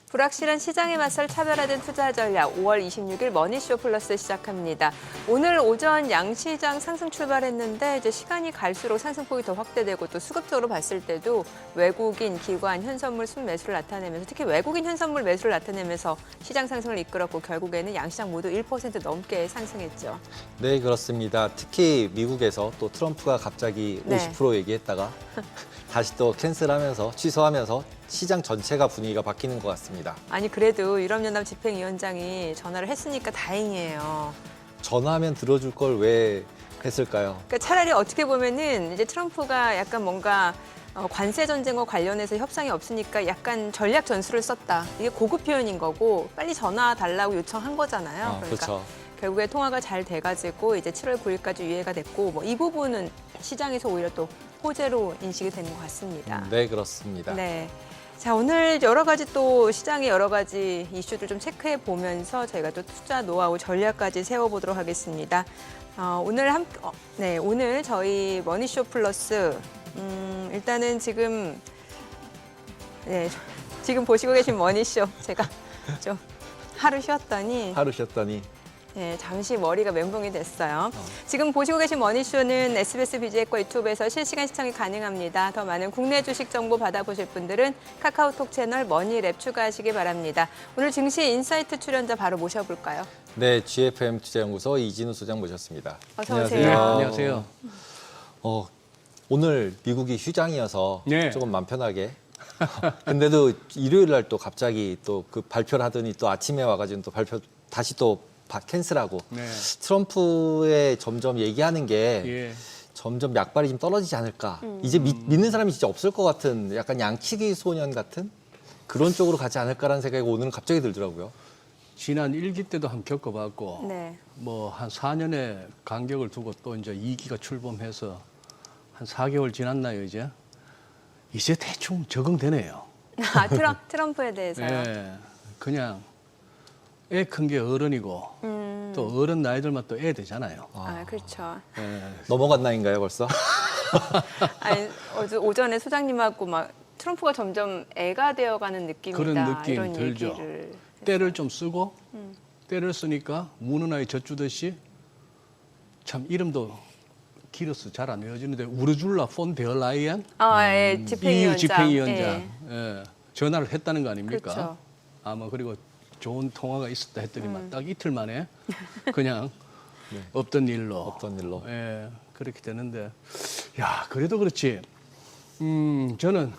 불확실한 시장에 맞설 차별화된 투자 전략 5월 26일 머니쇼 플러스 시작합니다. 오늘 오전 양시장 상승 출발했는데 이제 시간이 갈수록 상승폭이 더 확대되고 또 수급적으로 봤을 때도 외국인, 기관, 현선물 순매수를 나타내면서 특히 외국인 현선물 매수를 나타내면서 시장 상승을 이끌었고 결국에는 양시장 모두 1% 넘게 상승했죠. 네, 그렇습니다. 특히 미국에서 또 트럼프가 갑자기 네. 50% 얘기했다가 다시 또 캔슬하면서 취소하면서 시장 전체가 분위기가 바뀌는 것 같습니다. 아니 그래도 유럽연합 집행위원장이 전화를 했으니까 다행이에요. 전화하면 들어줄 걸 왜 했을까요? 그러니까 차라리 어떻게 보면은 이제 트럼프가 약간 뭔가 관세 전쟁과 관련해서 협상이 없으니까 약간 전략 전술을 썼다. 이게 고급 표현인 거고 빨리 전화 달라고 요청한 거잖아요. 그러니까 그렇죠. 결국에 통화가 잘 돼가지고 이제 7월 9일까지 유예가 됐고 뭐 이 부분은 시장에서 오히려 또 호재로 인식이 되는 것 같습니다. 네, 그렇습니다. 네. 자, 오늘 여러 가지 또 시장의 여러 가지 이슈들 좀 체크해 보면서 저희가 또 투자 노하우 전략까지 세워보도록 하겠습니다. 오늘 저희 머니쇼 플러스 일단은 지금 보시고 계신 머니쇼 제가 좀 하루 쉬었더니 잠시 머리가 멘붕이 됐어요. 지금 보시고 계신 머니쇼는 SBS BG과 유튜브에서 실시간 시청이 가능합니다. 더 많은 국내 주식 정보 받아보실 분들은 카카오톡 채널 머니랩 추가하시기 바랍니다. 오늘 증시 인사이트 출연자 바로 모셔볼까요? 네, GFM 투자연구소 이진우 소장 모셨습니다. 어서 오세요. 안녕하세요. 오늘 미국이 휴장이어서 네. 조금 맘 편하게. 근데도 일요일 날 또 갑자기 또 그 발표를 하더니 또 아침에 와가지고 또 다시 또 캔슬하고 네. 트럼프의 점점 얘기하는 게 예. 점점 약발이 좀 떨어지지 않을까. 이제 믿는 사람이 진짜 없을 것 같은 약간 양치기 소년 같은 그런 쪽으로 가지 않을까라는 생각이 오늘은 갑자기 들더라고요. 지난 1기 때도 한번 겪어봤고 네. 뭐 한 4년의 간격을 두고 또 이제 2기가 출범해서 한 4개월 지났나요 이제? 이제 대충 적응되네요. 아, 트럼프에 대해서요? 예. 그냥 애 큰 게 어른이고 또 어른 나이들만 또 애 되잖아요. 아, 그렇죠. 예. 넘어간 나이인가요 벌써? 아니, 오전에 소장님하고 막 트럼프가 점점 애가 되어가는 느낌이다. 그런 느낌 이런 들죠. 얘기를. 때를 좀 쓰고 때를 쓰니까 무는 아이 젖주듯이 참 이름도 길어서 잘 안 외워지는데 우르줄라 폰 데어 라이안 예, 집행위원장. EU 집행위원장 예. 예, 전화를 했다는 거 아닙니까? 그렇죠. 아마 그리고 좋은 통화가 있었다 했더니만 딱 이틀 만에 그냥 없던 일로 예, 그렇게 되는데 야 그래도 그렇지 저는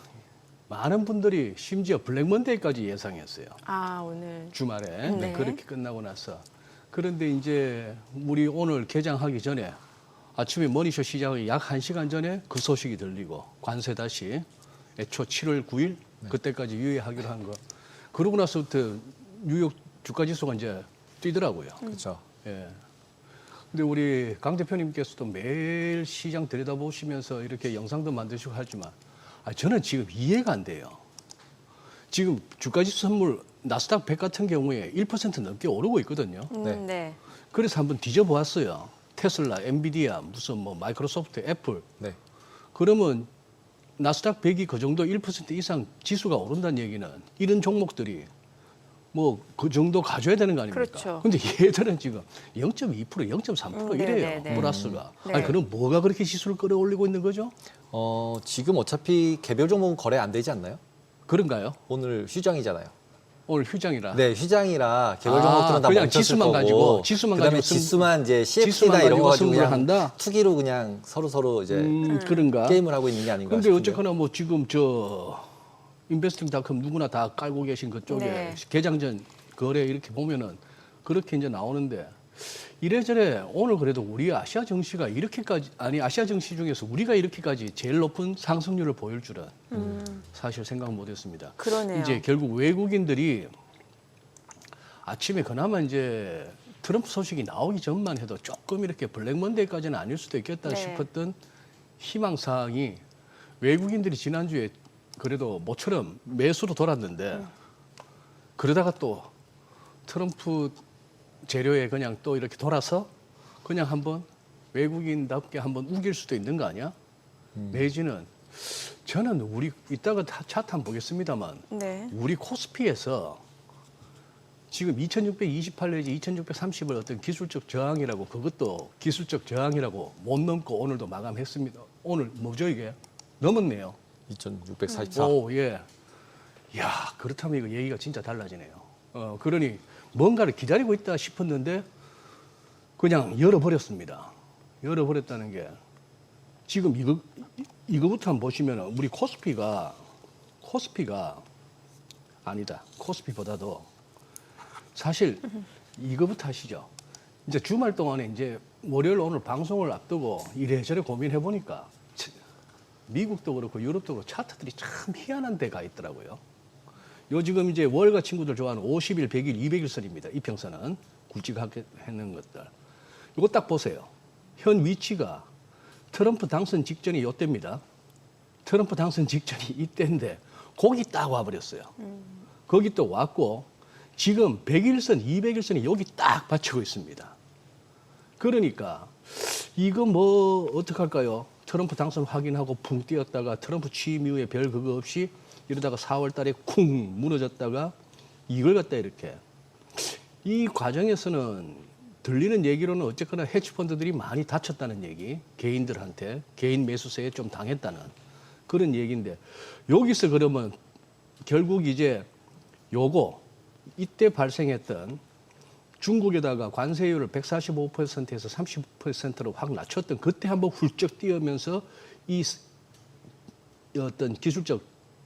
많은 분들이 심지어 블랙 먼데이까지 예상했어요. 아, 오늘. 주말에 네. 그렇게 끝나고 나서 그런데 이제 우리 오늘 개장하기 전에 아침에 머니쇼 시작하기 약 1시간 전에 그 소식이 들리고 관세 다시 애초 7월 9일 그때까지 유예하기로 한 거. 그러고 나서부터 뉴욕 주가지수가 이제 뛰더라고요. 그렇죠. 예. 근데 우리 강 대표님께서도 매일 시장 들여다보시면서 이렇게 영상도 만드시고 하지만 저는 지금 이해가 안 돼요. 지금 주가지수 선물 나스닥 100 같은 경우에 1% 넘게 오르고 있거든요. 네. 그래서 한번 뒤져보았어요. 테슬라, 엔비디아, 무슨 뭐 마이크로소프트, 애플. 네. 그러면 나스닥 100이 그 정도 1% 이상 지수가 오른다는 얘기는 이런 종목들이 뭐 그 정도 가져야 되는 거 아닙니까? 그렇죠. 근데 얘들은 지금 0.2%, 0.3% 이래요. 네. 플러스가. 네. 아니 그럼 뭐가 그렇게 지수를 끌어올리고 있는 거죠? 지금 어차피 개별 종목은 거래 안 되지 않나요? 그런가요? 오늘 휴장이잖아요. 오늘 휴장이라. 네, 휴장이라 개별 종목들은 다 그냥 멈췄을 지수만 거고. 가지고, 지수만 그다음에 가지고 지수만 이제 지수만 CFD나 이런 거 가지고 승부를 그냥 한다? 투기로 그냥 서로 이제 그런가? 게임을 하고 있는 게 아닌가 근데 싶은데요. 어쨌거나 뭐 지금 저 인베스팅닷컴 누구나 다 깔고 계신 그쪽에 네. 개장 전 거래 이렇게 보면은 그렇게 이제 나오는데 이래저래 오늘 그래도 우리 아시아 증시가 이렇게까지 아시아 증시 중에서 우리가 이렇게까지 제일 높은 상승률을 보일 줄은 사실 생각 못했습니다. 그러네요. 이제 결국 외국인들이 아침에 그나마 이제 트럼프 소식이 나오기 전만 해도 조금 이렇게 블랙 먼데이까지는 아닐 수도 있겠다 네. 싶었던 희망사항이 외국인들이 지난주에 그래도 모처럼 매수로 돌았는데 그러다가 또 트럼프 재료에 그냥 또 이렇게 돌아서 그냥 한번 외국인답게 한번 우길 수도 있는 거 아니야? 내지는 저는 우리 이따가 차트 한번 보겠습니다만 네. 우리 코스피에서 지금 2628 내지 2630을 어떤 기술적 저항이라고 그것도 기술적 저항이라고 못 넘고 오늘도 마감했습니다. 오늘 뭐죠 이게? 넘었네요. 2644. 오, 예. 야, 그렇다면 이거 얘기가 진짜 달라지네요. 그러니 뭔가를 기다리고 있다 싶었는데 그냥 열어버렸습니다. 열어버렸다는 게 지금 이거부터 한번 보시면 우리 코스피가 아니다. 코스피보다도 사실 이거부터 하시죠. 이제 주말 동안에 이제 월요일 오늘 방송을 앞두고 이래저래 고민해 보니까 미국도 그렇고 유럽도 그렇고 차트들이 참 희한한 데가 있더라고요. 요 지금 이제 월가 친구들 좋아하는 50일, 100일, 200일 선입니다. 이평선은 굵직하게 했는 것들. 이거 딱 보세요. 현 위치가 트럼프 당선 직전이 이때입니다. 트럼프 당선 직전이 이때인데 거기 딱 와버렸어요. 거기 또 왔고 지금 100일선, 200일선이 여기 딱 받치고 있습니다. 그러니까 이거 뭐 어떡할까요? 트럼프 당선 확인하고 붕 뛰었다가 트럼프 취임 이후에 별 그거 없이 이러다가 4월 달에 쿵 무너졌다가 이걸 갖다 이렇게. 이 과정에서는 들리는 얘기로는 어쨌거나 헤지펀드들이 많이 다쳤다는 얘기, 개인들한테 개인 매수세에 좀 당했다는 그런 얘기인데 여기서 그러면 결국 이제 요거 이때 발생했던 중국에다가 관세율을 145%에서 30%로 확 낮췄던 그때 한번 훌쩍 뛰어면서 이 어떤 기술적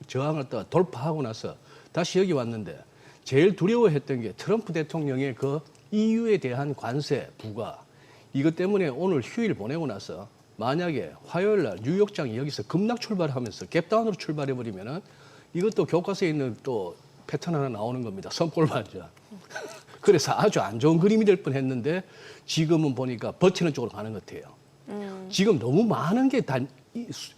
저항을 또 돌파하고 나서 다시 여기 왔는데 제일 두려워했던 게 트럼프 대통령의 그 EU에 대한 관세 부과 이것 때문에 오늘 휴일 보내고 나서 만약에 화요일 날 뉴욕장이 여기서 급락 출발하면서 갭다운으로 출발해버리면은 이것도 교과서에 있는 또 패턴 하나 나오는 겁니다. 선골 맞아. 그래서 아주 안 좋은 그림이 될 뻔했는데 지금은 보니까 버티는 쪽으로 가는 것 같아요. 지금 너무 많은 게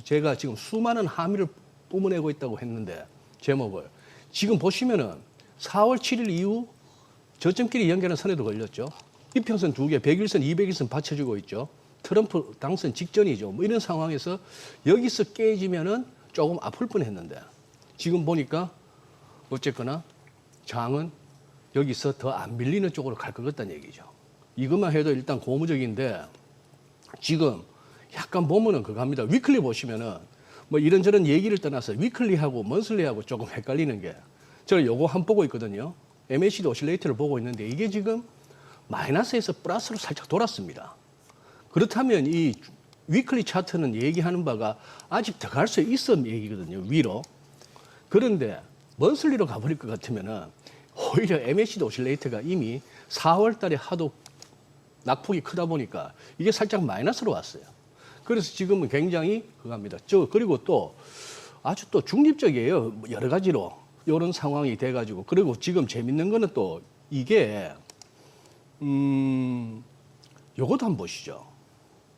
제가 지금 수많은 함의를 뿜어내고 있다고 했는데 제목을 지금 보시면은 4월 7일 이후 저점끼리 연결한 선에도 걸렸죠. 이평선 2개, 100일선, 200일선 받쳐주고 있죠. 트럼프 당선 직전이죠. 뭐 이런 상황에서 여기서 깨지면은 조금 아플 뻔했는데 지금 보니까 어쨌거나 장은 여기서 더 안 밀리는 쪽으로 갈 것 같다는 얘기죠. 이것만 해도 일단 고무적인데 지금 약간 보면은 그거 합니다. 위클리 보시면은 뭐 이런저런 얘기를 떠나서 위클리하고 먼슬리하고 조금 헷갈리는 게 저는 요거 한 보고 있거든요. MACD 오실레이터를 보고 있는데 이게 지금 마이너스에서 플러스로 살짝 돌았습니다. 그렇다면 이 위클리 차트는 얘기하는 바가 아직 더 갈 수 있어 얘기거든요. 위로. 그런데 먼슬리로 가버릴 것 같으면은 오히려 MACD 오실레이터가 이미 4월 달에 하도 낙폭이 크다 보니까 이게 살짝 마이너스로 왔어요. 그래서 지금은 굉장히 그거 합니다. 그리고 또 아주 또 중립적이에요. 여러 가지로. 이런 상황이 돼가지고. 그리고 지금 재밌는 거는 또 이게, 요것도 한번 보시죠.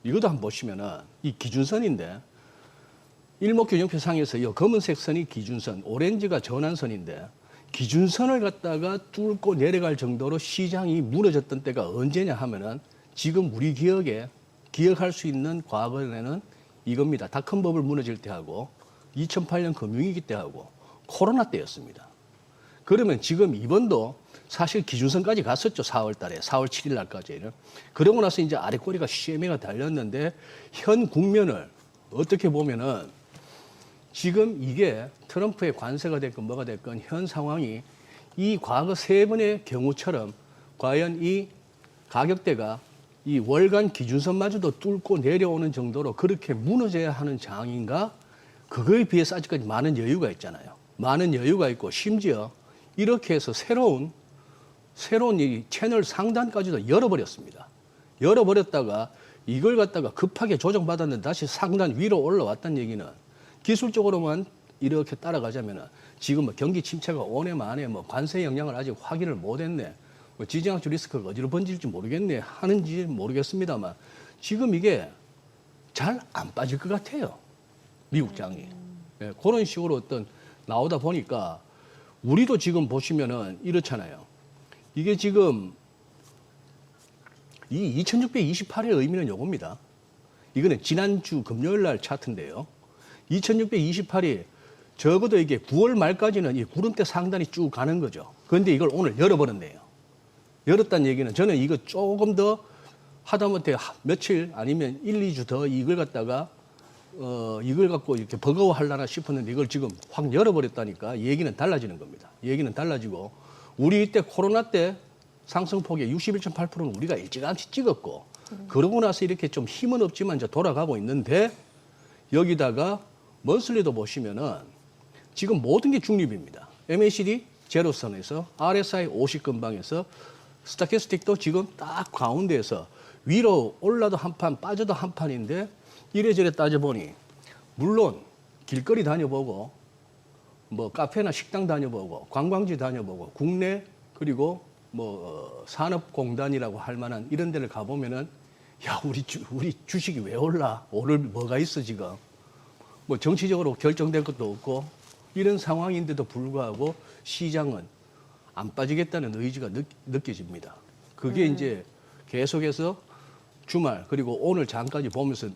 이것도 한번 보시면은 이 기준선인데 일목균형표상에서 이 검은색 선이 기준선, 오렌지가 전환선인데 기준선을 갖다가 뚫고 내려갈 정도로 시장이 무너졌던 때가 언제냐 하면은 지금 우리 기억할 수 있는 과거에는 이겁니다. 닷컴버블 무너질 때 하고 2008년 금융위기 때 하고 코로나 때였습니다. 그러면 지금 이번도 사실 기준선까지 갔었죠. 4월 달에, 4월 7일 날까지는. 그러고 나서 이제 아래 꼬리가 CMA가 달렸는데 현 국면을 어떻게 보면은 지금 이게 트럼프의 관세가 됐건 뭐가 됐건 현 상황이 이 과거 3번의 경우처럼 과연 이 가격대가 이 월간 기준선마저도 뚫고 내려오는 정도로 그렇게 무너져야 하는 장인가? 그거에 비해서 아직까지 많은 여유가 있잖아요. 많은 여유가 있고 심지어 이렇게 해서 새로운 이 채널 상단까지도 열어버렸습니다. 열어버렸다가 이걸 갖다가 급하게 조정받았는데 다시 상단 위로 올라왔다는 얘기는 기술적으로만 이렇게 따라가자면 지금 뭐 경기 침체가 오네 마네 뭐 관세 영향을 아직 확인을 못했네. 뭐 지정학적 리스크가 어디로 번질지 모르겠네 하는지 모르겠습니다만 지금 이게 잘 안 빠질 것 같아요. 미국 장이. 예, 그런 식으로 어떤 나오다 보니까 우리도 지금 보시면은 이렇잖아요. 이게 지금 이 2628의 의미는 요겁니다. 이거는 지난주 금요일 날 차트인데요. 2628이 적어도 이게 9월 말까지는 이 구름대 상단이 쭉 가는 거죠. 그런데 이걸 오늘 열어버렸네요. 열었다는 얘기는 저는 이거 조금 더 하다못해 며칠 아니면 1, 2주 더 이걸 갖다가 이걸 갖고 이렇게 버거워하려나 싶었는데 이걸 지금 확 열어버렸다니까 얘기는 달라지는 겁니다. 얘기는 달라지고 우리 이때 코로나 때 상승폭의 61.8%는 우리가 일찌감치 찍었고 그러고 나서 이렇게 좀 힘은 없지만 이제 돌아가고 있는데 여기다가 먼슬리도 보시면은 지금 모든 게 중립입니다. MACD 제로선에서 RSI 50근방에서 스타캐스틱도 지금 딱 가운데에서 위로 올라도 한 판 빠져도 한 판인데 이래저래 따져보니 물론 길거리 다녀보고 뭐 카페나 식당 다녀보고 관광지 다녀보고 국내 그리고 뭐 산업공단이라고 할 만한 이런 데를 가보면은 야 우리 주식이 왜 올라? 오를 뭐가 있어 지금? 뭐 정치적으로 결정된 것도 없고 이런 상황인데도 불구하고 시장은 안 빠지겠다는 의지가 느껴집니다. 그게 이제 계속해서 주말 그리고 오늘 장까지 보면서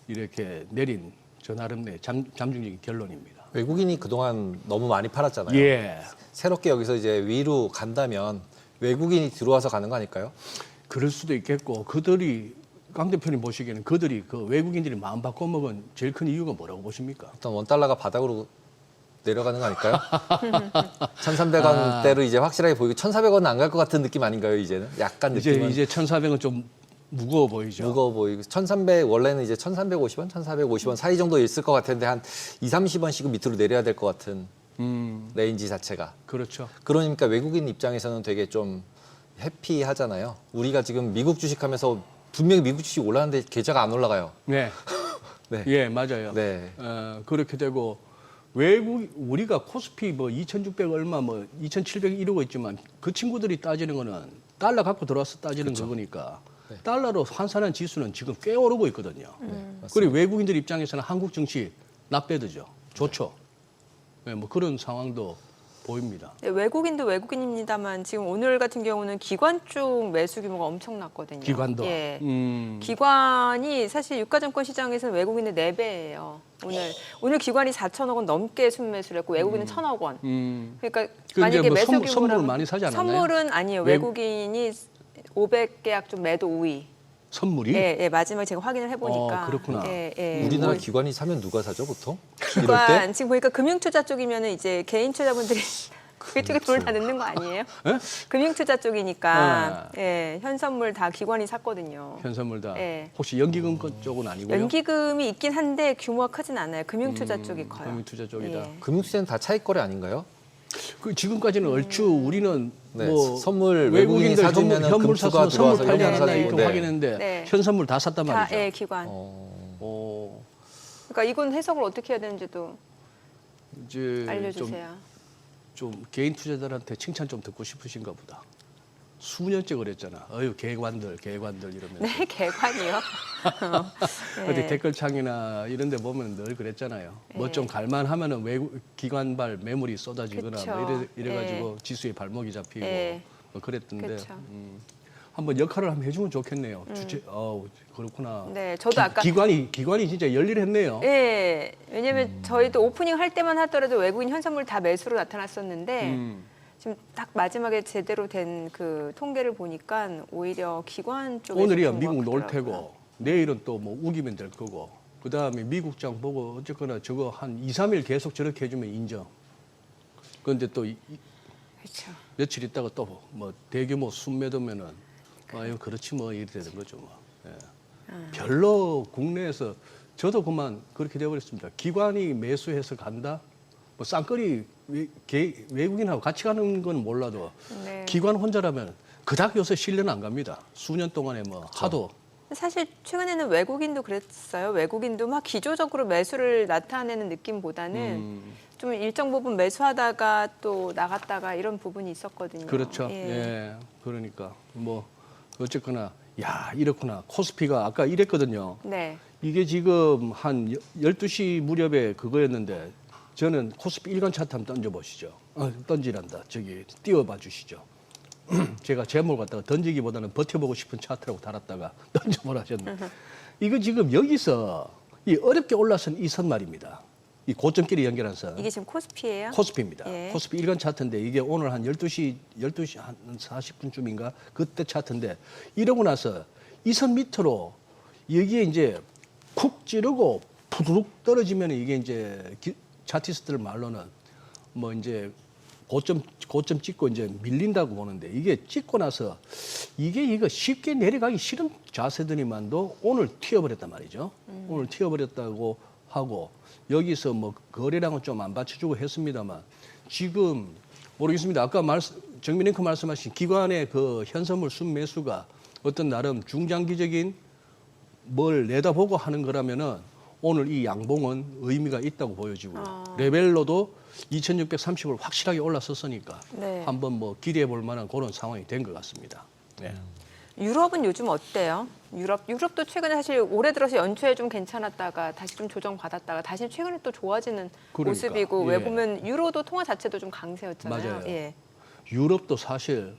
이렇게 내린 저 나름의 잠중적인 결론입니다. 외국인이 그동안 너무 많이 팔았잖아요. 예. 새롭게 여기서 이제 위로 간다면 외국인이 들어와서 가는 거 아닐까요? 그럴 수도 있겠고 그들이 강 대표님 보시기에는 그들이 그 외국인들이 마음 바꿔먹은 제일 큰 이유가 뭐라고 보십니까? 일단 원달러가 바닥으로 내려가는 거 아닐까요? 1,300원대로 이제 확실하게 보이고 1,400원은 안 갈 것 같은 느낌 아닌가요, 이제는? 약간 느낌은 이제 1,400은 좀 무거워 보이죠. 무거워 보이고 1,300 원래는 이제 1,350원, 1,450원 사이 정도 있을 것 같은데 한 2, 30원씩은 밑으로 내려야 될 것 같은 레인지 자체가. 그렇죠. 그러니까 외국인 입장에서는 되게 좀 해피하잖아요. 우리가 지금 미국 주식하면서 분명히 미국 주식 올라가는데 계좌가 안 올라가요. 네. 네. 예, 맞아요. 네. 그렇게 되고 우리가 코스피 뭐 2,600 얼마 뭐 2,700 이러고 있지만 그 친구들이 따지는 거는 달러 갖고 들어와서 따지는 거니까 네. 달러로 환산한 지수는 지금 꽤 오르고 있거든요. 그리고 외국인들 입장에서는 한국 증시 나빼드죠. 좋죠. 네, 뭐 그런 상황도 보입니다. 네, 외국인도 외국인입니다만 지금 오늘 같은 경우는 기관 쪽 매수 규모가 엄청났거든요. 기관도. 예. 기관이 사실 유가증권 시장에서는 외국인의 4배예요. 오늘 기관이 4천억 원 넘게 순매수를 했고 외국인은 1,000억 원. 그러니까 근데 만약에 뭐 매수 규모라면 선물을 많이 사지 않았나요? 선물은 아니에요. 외국인이 500계약 좀 매도 우위. 선물이? 예, 마지막에 제가 확인을 해보니까. 그렇구나. 예. 우리나라 뭐 기관이 사면 누가 사죠, 보통? 이럴 때? 기관 지금 보니까 금융투자 쪽이면은 이제 개인 투자분들이 그쪽에 돈을 다 넣는 거 아니에요? 예? 금융투자 쪽이니까 예, 현선물 다 기관이 샀거든요. 현선물 다. 예. 혹시 연기금 쪽은 아니고요? 연기금이 있긴 한데 규모가 크진 않아요. 금융투자 쪽이 커요. 금융투자 쪽이다. 예. 금융투자는 다 차익 거래 아닌가요? 그 지금까지는 얼추 우리는 네, 뭐 선물 외국인이 외국인들 사주면 현물 금수가 사서 선물 들어와서 팔지 영양 않았나 사주고. 이렇게 네. 확인했는데 네. 현선물 다 샀단 다 말이죠. 예, 기관. 어, 그러니까 이건 해석을 어떻게 해야 되는지도 이제 알려주세요. 좀 개인 투자자들한테 칭찬 좀 듣고 싶으신가 보다. 수년째 그랬잖아. 어유 개관들 이러면서. 네, 개관이요. 어디 댓글창이나 이런 데 보면 늘 그랬잖아요. 뭐 좀 갈만하면은 외국 기관발 매물이 쏟아지거나 그쵸. 뭐 이래가지고 지수에 발목이 잡히고 예. 뭐 그랬던데 그쵸. 한번 역할을 한번 해주면 좋겠네요. 그렇구나. 네, 저도 아까 기관이 진짜 열일했네요. 예, 왜냐면 저희도 오프닝 할 때만 하더라도 외국인 현선물 다 매수로 나타났었는데 지금 딱 마지막에 제대로 된 그 통계를 보니까 오히려 기관 쪽에 오늘이야 미국 놀 테고 내일은 또 뭐 우기면 될 거고 그 다음에 미국장 보고 어쨌거나 저거 한 2, 3일 계속 저렇게 해주면 인정. 그런데 또 그렇죠. 며칠 있다가 또 뭐 대규모 순매도면은 아유 그렇지 뭐 이렇게 되는 거죠 뭐. 예. 별로 국내에서 저도 그만 그렇게 돼버렸습니다. 기관이 매수해서 간다. 뭐 쌍끌이 외국인하고 같이 가는 건 몰라도 네. 기관 혼자라면 그닥 요새 실내는 안 갑니다. 수년 동안에 뭐 하도 사실 최근에는 외국인도 그랬어요. 외국인도 막 기조적으로 매수를 나타내는 느낌보다는 좀 일정 부분 매수하다가 또 나갔다가 이런 부분이 있었거든요. 그렇죠. 예. 그러니까 뭐 어쨌거나 야 이렇구나. 코스피가 아까 이랬거든요. 네. 이게 지금 한 12시 무렵에 그거였는데 저는 코스피 일간 차트 한번 던져보시죠. 던지란다. 저기 띄워봐 주시죠. 제가 제목을 갖다가 던지기보다는 버텨보고 싶은 차트라고 달았다가 던져보라 하셨는데 이거 지금 여기서 이 어렵게 올라선 이 선 말입니다. 이 고점끼리 연결한 선. 이게 지금 코스피예요? 코스피입니다. 예. 코스피 일간 차트인데 이게 오늘 한 12시 한 40분쯤인가 그때 차트인데 이러고 나서 이 선 밑으로 여기에 이제 쿡 찌르고 푸르륵 떨어지면 이게 이제 차티스트들 말로는 뭐 이제 고점 찍고 이제 밀린다고 보는데 이게 찍고 나서 이거 쉽게 내려가기 싫은 자세들이만도 오늘 튀어버렸단 말이죠. 오늘 튀어버렸다고 하고 여기서 뭐 거래량은 좀 안 받쳐주고 했습니다만 지금 모르겠습니다. 아까 정민앵커 말씀하신 기관의 그 현선물 순매수가 어떤 나름 중장기적인 뭘 내다보고 하는 거라면은 오늘 이 양봉은 의미가 있다고 보여지고 레벨로도 2630을 확실하게 올라섰으니까 네. 한번 뭐 기대해 볼 만한 그런 상황이 된 것 같습니다. 네. 유럽은 요즘 어때요? 유럽도 최근에 사실 올해 들어서 연초에 좀 괜찮았다가 다시 좀 조정받았다가 다시 최근에 또 좋아지는 그러니까, 모습이고 예. 왜 보면 유로도 통화 자체도 좀 강세였잖아요. 맞아요. 예. 유럽도 사실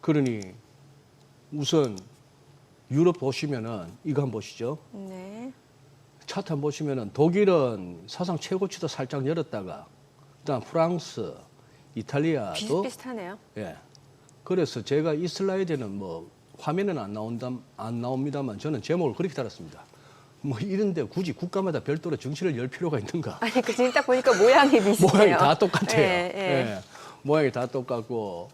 그러니 우선 유럽 보시면은 이거 한번 보시죠. 네. 차트 한번 보시면은 독일은 사상 최고치도 살짝 열었다가 그다음 프랑스, 이탈리아도 비슷비슷하네요. 예. 그래서 제가 이 슬라이드는 뭐 화면에는 안 나옵니다만 저는 제목을 그렇게 달았습니다. 뭐 이런데 굳이 국가마다 별도로 증시를 열 필요가 있는가? 아니 그 지금 딱 보니까 모양이 비슷해요. 모양이 다 똑같아요. 예, 예. 예. 모양이 다 똑같고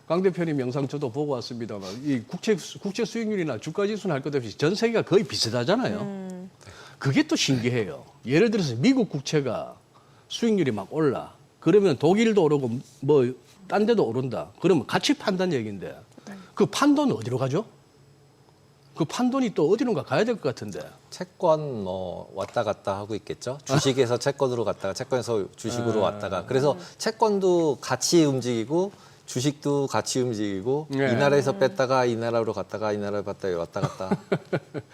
강 대표님 영상 저도 보고 왔습니다만 이 국채 수익률이나 주가 지수는 할 것 없이 전 세계가 거의 비슷하잖아요. 그게 또 신기해요. 예를 들어서 미국 국채가 수익률이 막 올라. 그러면 독일도 오르고 뭐 딴 데도 오른다. 그러면 같이 판단 얘기인데 그 판돈은 어디로 가죠? 그 판돈이 또 어디론가 가야 될 것 같은데. 채권 뭐 왔다 갔다 하고 있겠죠. 주식에서 채권으로 갔다가 채권에서 주식으로 왔다가 그래서 채권도 같이 움직이고 주식도 같이 움직이고 네. 이 나라에서 뺐다가 이 나라로 갔다가 이 나라로 갔다가 왔다 갔다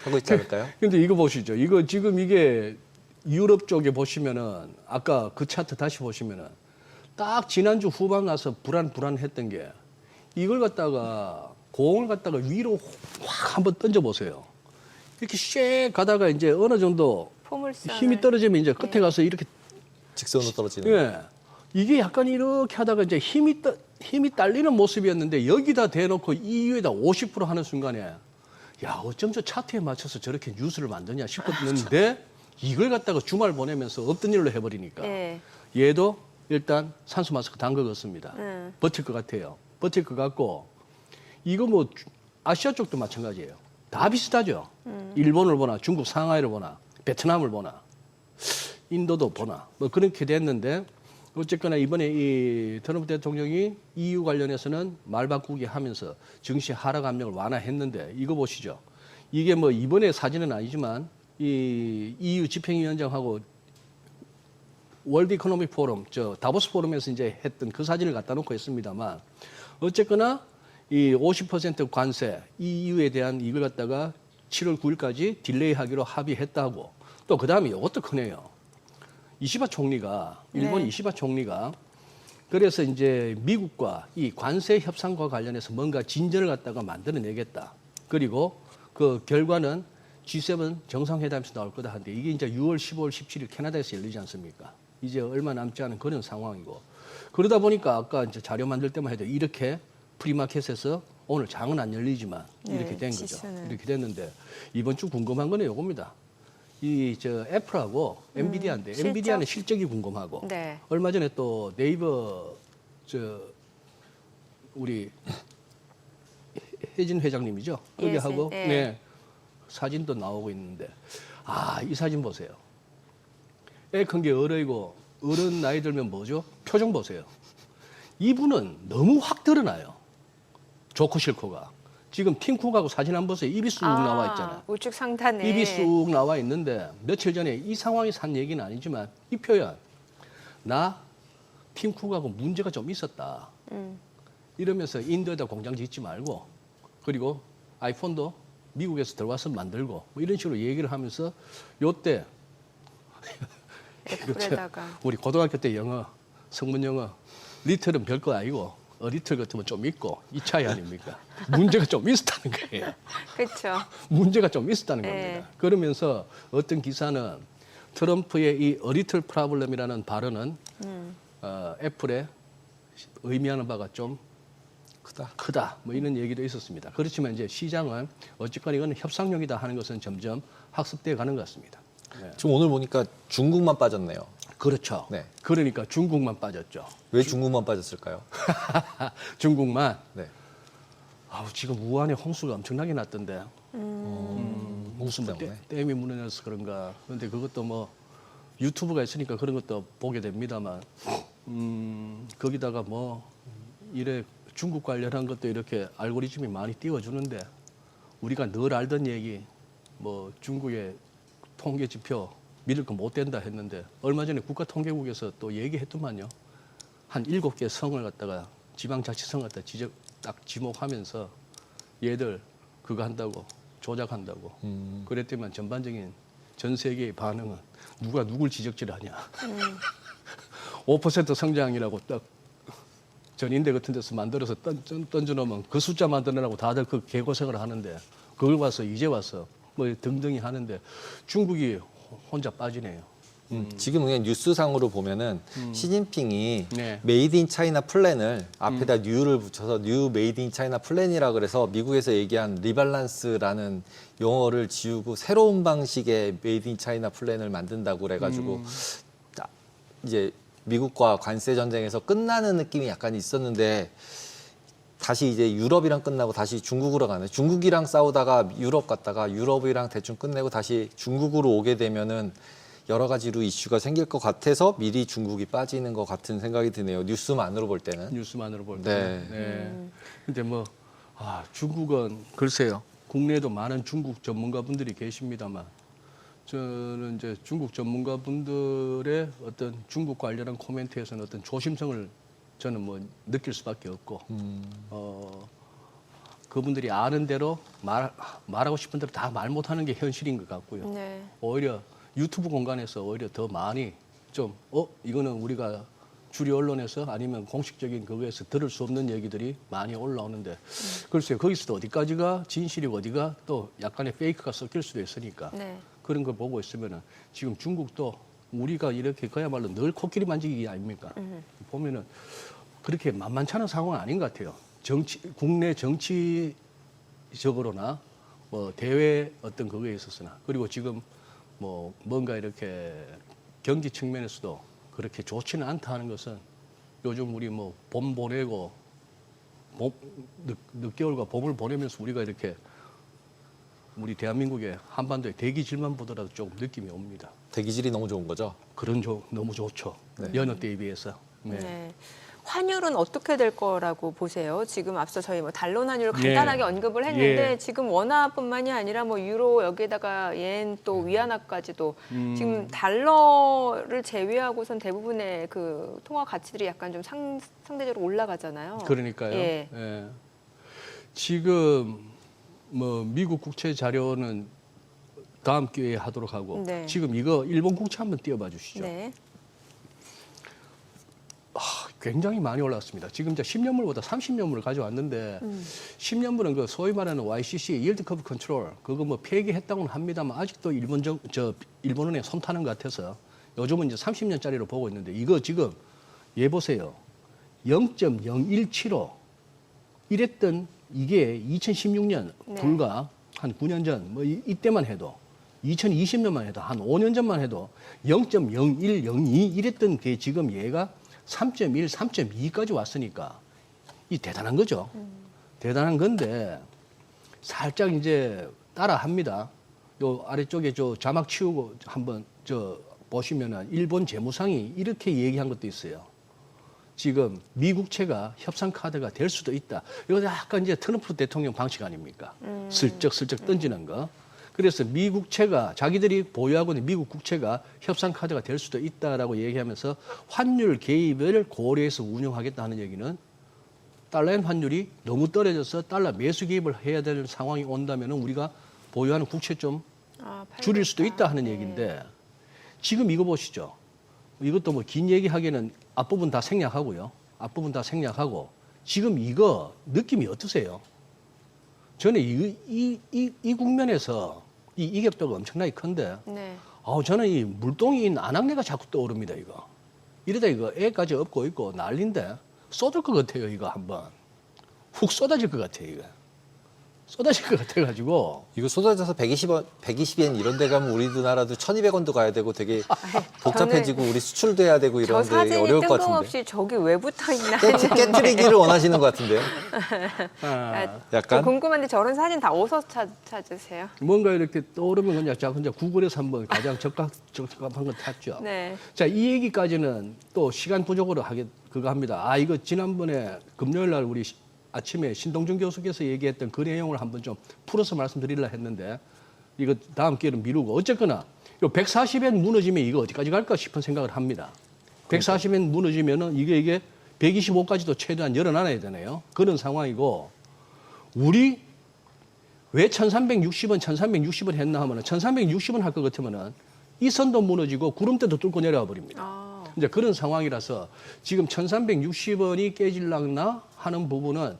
하고 있지 않을까요? 근데 이거 보시죠. 이거 지금 이게 유럽 쪽에 보시면은 아까 그 차트 다시 보시면은 딱 지난주 후반 가서 불안했던 게 이걸 갖다가 공을 갖다가 위로 확 한번 던져 보세요. 이렇게 쉐 가다가 이제 어느 정도 포물선을. 힘이 떨어지면 이제 끝에 가서 이렇게 직선으로 떨어지는. 예. 이게 약간 이렇게 하다가 이제 힘이 딸리는 모습이었는데 여기다 대놓고 EU에다 50% 하는 순간에 야 어쩜 저 차트에 맞춰서 저렇게 뉴스를 만드냐 싶었는데 이걸 갖다가 주말 보내면서 없던 일로 해버리니까 예. 얘도 일단 산소 마스크 담그었습니다. 버틸 것 같아요. 버틸 것 같고 이거 뭐 아시아 쪽도 마찬가지예요. 다 비슷하죠. 일본을 보나 중국 상하이를 보나 베트남을 보나 인도도 보나 뭐 그렇게 됐는데 어쨌거나 이번에 이 트럼프 대통령이 EU 관련해서는 말 바꾸기 하면서 증시 하락 압력을 완화했는데 이거 보시죠. 이게 뭐 이번에 사진은 아니지만 이 EU 집행위원장하고 월드 이코노믹 포럼, 다보스 포럼에서 이제 했던 그 사진을 갖다 놓고 했습니다만 어쨌거나 이 50% 관세 EU에 대한 이걸 갖다가 7월 9일까지 딜레이하기로 합의했다고 또 그다음에 이것도 크네요. 이시바 총리가 일본 네. 이시바 총리가 그래서 이제 미국과 이 관세 협상과 관련해서 뭔가 진전을 갖다가 만들어내겠다. 그리고 그 결과는 G7 정상회담에서 나올 거다 하는데 이게 이제 6월, 15월, 17일 캐나다에서 열리지 않습니까? 이제 얼마 남지 않은 그런 상황이고 그러다 보니까 아까 이제 자료 만들 때만 해도 이렇게 프리마켓에서 오늘 장은 안 열리지만 이렇게 네, 된 거죠. 지수는. 이렇게 됐는데 이번 주 궁금한 거는 요겁니다. 이 애플하고 엔비디아인데 실적? 엔비디아는 실적이 궁금하고 네. 얼마 전에 또 네이버 우리 혜진 회장님이죠. 거기 예, 하고 네. 네. 사진도 나오고 있는데 이 사진 보세요. 애 큰 게 어른이고 어른 나이 들면 뭐죠? 표정 보세요. 이분은 너무 확 드러나요. 좋고 싫고가. 지금 팀쿡하고 사진 한번 보세요. 입이 쑥 나와 있잖아. 우측 상단에. 입이 쑥 나와 있는데 며칠 전에 이 상황에서 한 얘기는 아니지만 이 표현 나 팀쿡하고 문제가 좀 있었다. 이러면서 인도에다 공장 짓지 말고 그리고 아이폰도 미국에서 들어와서 만들고 뭐 이런 식으로 얘기를 하면서 요때 애플에다가. 우리 고등학교 때 영어 성문 영어 리틀은 별거 아니고 어리틀 같으면 좀 있고 이 차이 아닙니까? 문제가 좀 있었다는 거예요. 그렇죠. 문제가 좀 있었다는 네. 겁니다. 그러면서 어떤 기사는 트럼프의 이 어리틀 프로블럼이라는 발언은 애플에 의미하는 바가 좀 크다. 뭐 이런 얘기도 있었습니다. 그렇지만 이제 시장은 어쨌거나 이건 협상용이다 하는 것은 점점 학습돼 가는 것 같습니다. 네. 지금 오늘 보니까 중국만 빠졌네요. 그렇죠. 네. 그러니까 중국만 빠졌죠. 왜 중국만 빠졌을까요? 중국만. 네. 아우, 지금 우한에 홍수가 엄청나게 났던데. 홍수 때문에. 댐이 무너져서 그런가. 그런데 그것도 뭐 유튜브가 있으니까 그런 것도 보게 됩니다만, 거기다가 뭐 이래 중국 관련한 것도 이렇게 알고리즘이 많이 띄워주는데 우리가 늘 알던 얘기, 뭐 중국의 통계 지표 믿을 거 못 된다 했는데 얼마 전에 국가통계국에서 또 얘기했더만요. 한 7개 성을 갖다가 지방자치성 갖다 딱 지목하면서 얘들 그거 한다고 조작한다고 그랬더만 전반적인 전 세계의 반응은 누가 누굴 지적질하냐. 5% 성장이라고 딱 전인대 같은 데서 만들어서 던져놓으면 그 숫자 만들어내라고 다들 그 개고생을 하는데 그걸 봐서 이제 와서 뭐 등등이 하는데 중국이 혼자 빠지네요. 지금 그냥 뉴스상으로 보면은 시진핑이 네. 메이드 인 차이나 플랜을 앞에다 뉴를 붙여서 뉴 메이드 인 차이나 플랜이라 그래서 미국에서 얘기한 리밸런스라는 용어를 지우고 새로운 방식의 메이드 인 차이나 플랜을 만든다고 그래가지고 이제 미국과 관세 전쟁에서 끝나는 느낌이 약간 있었는데 다시 이제 유럽이랑 끝나고 다시 중국으로 가는, 중국이랑 싸우다가 유럽 갔다가 유럽이랑 대충 끝내고 다시 중국으로 오게 되면은 여러 가지로 이슈가 생길 것 같아서 미리 중국이 빠지는 것 같은 생각이 드네요. 뉴스만으로 볼 때는. 뉴스만으로 볼 네. 때는. 네. 근데 뭐 중국은 글쎄요. 국내에도 많은 중국 전문가분들이 계십니다만 저는 이제 중국 전문가분들의 어떤 중국 관련한 코멘트에서는 어떤 조심성을 저는 뭐 느낄 수밖에 없고 그분들이 아는 대로 말하고 싶은 대로 다 말 못하는 게 현실인 것 같고요. 네. 오히려 유튜브 공간에서 오히려 더 많이 좀 이거는 우리가 주류 언론에서 아니면 공식적인 그거에서 들을 수 없는 얘기들이 많이 올라오는데 글쎄요. 거기서도 어디까지가 진실이고 어디가 또 약간의 페이크가 섞일 수도 있으니까 네. 그런 걸 보고 있으면은 지금 중국도 우리가 이렇게 그야말로 늘 코끼리 만지기 아닙니까? 보면은 그렇게 만만찮은 상황은 아닌 것 같아요. 국내 정치적으로나 뭐 대외 어떤 그거에 있어서나 그리고 지금 뭐 뭔가 이렇게 경기 측면에서도 그렇게 좋지는 않다 하는 것은 요즘 우리 뭐 봄 보내고 늦겨울과 봄을 보내면서 우리가 이렇게 우리 대한민국의 한반도의 대기질만 보더라도 조금 느낌이 옵니다. 대기질이 너무 좋은 거죠. 너무 좋죠. 네. 여느 때에 비해서. 네. 네. 환율은 어떻게 될 거라고 보세요? 지금 앞서 저희 뭐 달러 환율 간단하게 언급을 했는데 지금 원화뿐만이 아니라 뭐 유로 여기에다가 옌 또 위안화까지도 지금 달러를 제외하고선 대부분의 그 통화 가치들이 약간 좀 상대적으로 올라가잖아요. 그러니까요. 예. 예. 지금 뭐 미국 국채 자료는 다음 기회에 하도록 하고 네. 지금 이거 일본 국채 한번 띄워봐 주시죠. 네. 굉장히 많이 올랐습니다. 지금 이제 10년물보다 30년물을 가져왔는데 10년물은 그 소위 말하는 YCC Yield Curve Control 그거 뭐 폐기했다고는 합니다만 아직도 일본은행 손 타는 것 같아서 요즘은 이제 30년짜리로 보고 있는데 이거 지금 얘 보세요. 0.0175 이랬던 이게 2016년 네. 불과 한 9년 전 뭐 이때만 해도 2020년만 해도 한 5년 전만 해도 0.0102 이랬던 게 지금 얘가 3.1, 3.2까지 왔으니까 이 대단한 거죠. 대단한 건데 살짝 이제 따라합니다. 요 아래쪽에 저 자막 치우고 한번 저 보시면은 일본 재무상이 이렇게 얘기한 것도 있어요. 지금 미국채가 협상 카드가 될 수도 있다. 이거 약간 이제 트럼프 대통령 방식 아닙니까? 슬쩍슬쩍 던지는 거. 그래서 미국채가 자기들이 보유하고 있는 미국 국채가 협상 카드가 될 수도 있다라고 얘기하면서 환율 개입을 고려해서 운영하겠다는 얘기는 달러엔 환율이 너무 떨어져서 달러 매수 개입을 해야 되는 상황이 온다면 우리가 보유하는 국채 좀 줄일 수도 있다 하는 얘기인데 지금 이거 보시죠. 이것도 뭐 긴 얘기하기에는 앞부분 다 생략하고요. 앞부분 다 생략하고 지금 이거 느낌이 어떠세요? 저는 이 국면에서 이 이격도가 엄청나게 큰데 네. 저는 이 물동이인 안악내가 자꾸 떠오릅니다, 이거. 이러다 이거 애까지 업고 있고 난리인데 쏟을 것 같아요, 이거 한번. 훅 쏟아질 것 같아요, 이거. 쏟아질 것 같아가지고. 이거 쏟아져서 120엔 이런 데 가면 우리나라도 1,200원도 가야 되고 되게 복잡해지고 우리 수출도 해야 되고 저 이런데 사진이 어려울 것 같은데. 뜬금없이 저기 왜 붙어 있나 깨트리기를 원하시는 것 같은데요. 저 약간 궁금한데 저런 사진 다 어디서 찾으세요? 뭔가 이렇게 떠오르면 그냥 자 혼자 구글에서 한번 가장 적합한 거 탔죠. 네. 자, 이 얘기까지는 또 시간 부족으로 그거 합니다. 이거 지난번에 금요일 날 우리 아침에 신동준 교수께서 얘기했던 그 내용을 한번 좀 풀어서 말씀드리려 했는데 이거 다음 기회는 미루고 어쨌거나 이 140엔 무너지면 이거 어디까지 갈까 싶은 생각을 합니다. 140엔 무너지면은 이게 125까지도 최대한 열어놔야 되네요. 그런 상황이고 우리 왜 1360원, 1360원 했나 하면은 1360원 할 것 같으면은 이 선도 무너지고 구름대도 뚫고 내려와 버립니다. 이제 그런 상황이라서 지금 1360원이 깨질락나 하는 부분은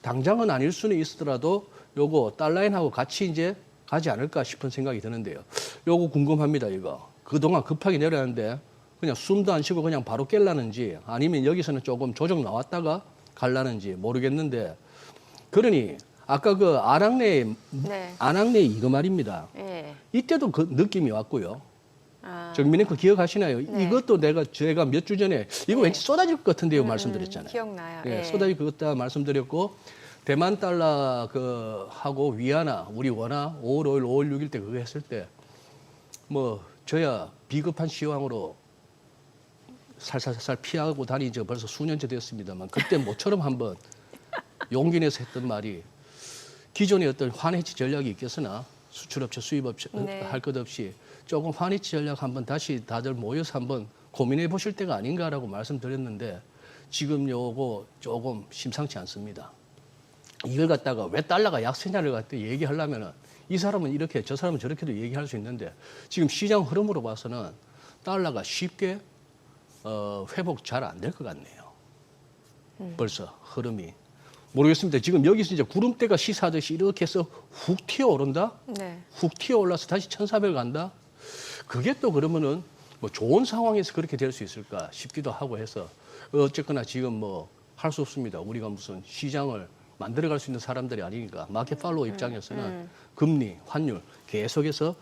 당장은 아닐 수는 있더라도 요거 달라인하고 같이 이제 가지 않을까 싶은 생각이 드는데요. 요거 궁금합니다, 이거. 그동안 급하게 내려왔는데 그냥 숨도 안 쉬고 그냥 바로 깰라는지 아니면 여기서는 조금 조정 나왔다가 갈라는지 모르겠는데 그러니 아까 그 안악내 네. 이거 말입니다. 네. 이때도 그 느낌이 왔고요. 정민혜 거 기억하시나요? 네. 이것도 제가 몇 주 전에 이거 왠지 쏟아질 것 같은데요 말씀드렸잖아요. 기억나요. 예, 예. 쏟아질 것 같다 말씀드렸고 대만 달러 하고 위안화 우리 원화 5월 5일, 5월 6일 때 그거 했을 때 뭐 저야 비겁한 시황으로 살살살 피하고 다닌 지 벌써 수년째 됐습니다만 그때 모처럼 한번 용기 내서 했던 말이 기존의 어떤 환해치 전략이 있겠으나 수출업체, 수입업체 네. 할 것 없이 조금 환해치 전략 한번 다시 다들 모여서 한번 고민해 보실 때가 아닌가라고 말씀드렸는데 지금 요거 조금 심상치 않습니다. 이걸 갖다가 왜 달러가 약세냐를 갖다 얘기하려면은 이 사람은 이렇게 저 사람은 저렇게도 얘기할 수 있는데 지금 시장 흐름으로 봐서는 달러가 쉽게 회복 잘 안 될 것 같네요. 벌써 흐름이. 모르겠습니다. 지금 여기서 이제 구름대가 시사하듯이 이렇게 해서 훅 튀어오른다? 네. 훅 튀어올라서 다시 1,400 간다? 그게 또 그러면은 뭐 좋은 상황에서 그렇게 될 수 있을까 싶기도 하고 해서 어쨌거나 지금 뭐 할 수 없습니다. 우리가 무슨 시장을 만들어갈 수 있는 사람들이 아니니까 마켓 팔로우 입장에서는 금리, 환율 계속해서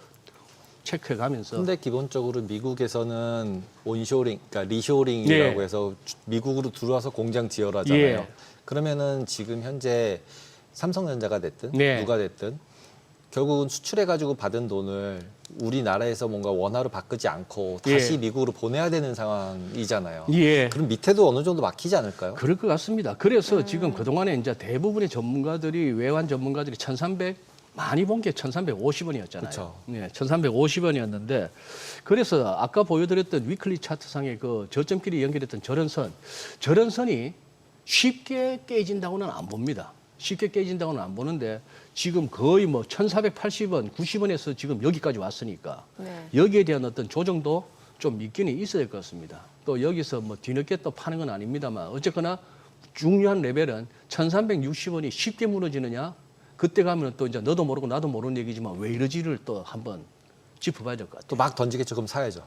체크해가면서 근데 기본적으로 미국에서는 온쇼링, 그러니까 리쇼링이라고 예. 해서 미국으로 들어와서 공장 지어라잖아요. 예. 그러면은 지금 현재 삼성전자가 됐든 네. 누가 됐든 결국은 수출해가지고 받은 돈을 우리나라에서 뭔가 원화로 바꾸지 않고 다시 예. 미국으로 보내야 되는 상황이잖아요. 예. 그럼 밑에도 어느 정도 막히지 않을까요? 그럴 것 같습니다. 그래서 지금 그동안에 이제 대부분의 전문가들이 외환 전문가들이 1,300 많이 본 게 1,350원이었잖아요. 그쵸. 네, 1,350원이었는데 그래서 아까 보여드렸던 위클리 차트상의 그 저점끼리 연결했던 저런선이 쉽게 깨진다고는 안 봅니다. 쉽게 깨진다고는 안 보는데 지금 거의 뭐 1,480원, 90원에서 지금 여기까지 왔으니까 네. 여기에 대한 어떤 조정도 좀 있기는 있어야 될 것 같습니다. 또 여기서 뭐 뒤늦게 또 파는 건 아닙니다만 어쨌거나 중요한 레벨은 1,360원이 쉽게 무너지느냐 그때 가면 또 이제 너도 모르고 나도 모르는 얘기지만 왜 이러지를 또 한번 짚어봐야 될 것 같아요. 또 막 던지겠죠. 그럼 사야죠.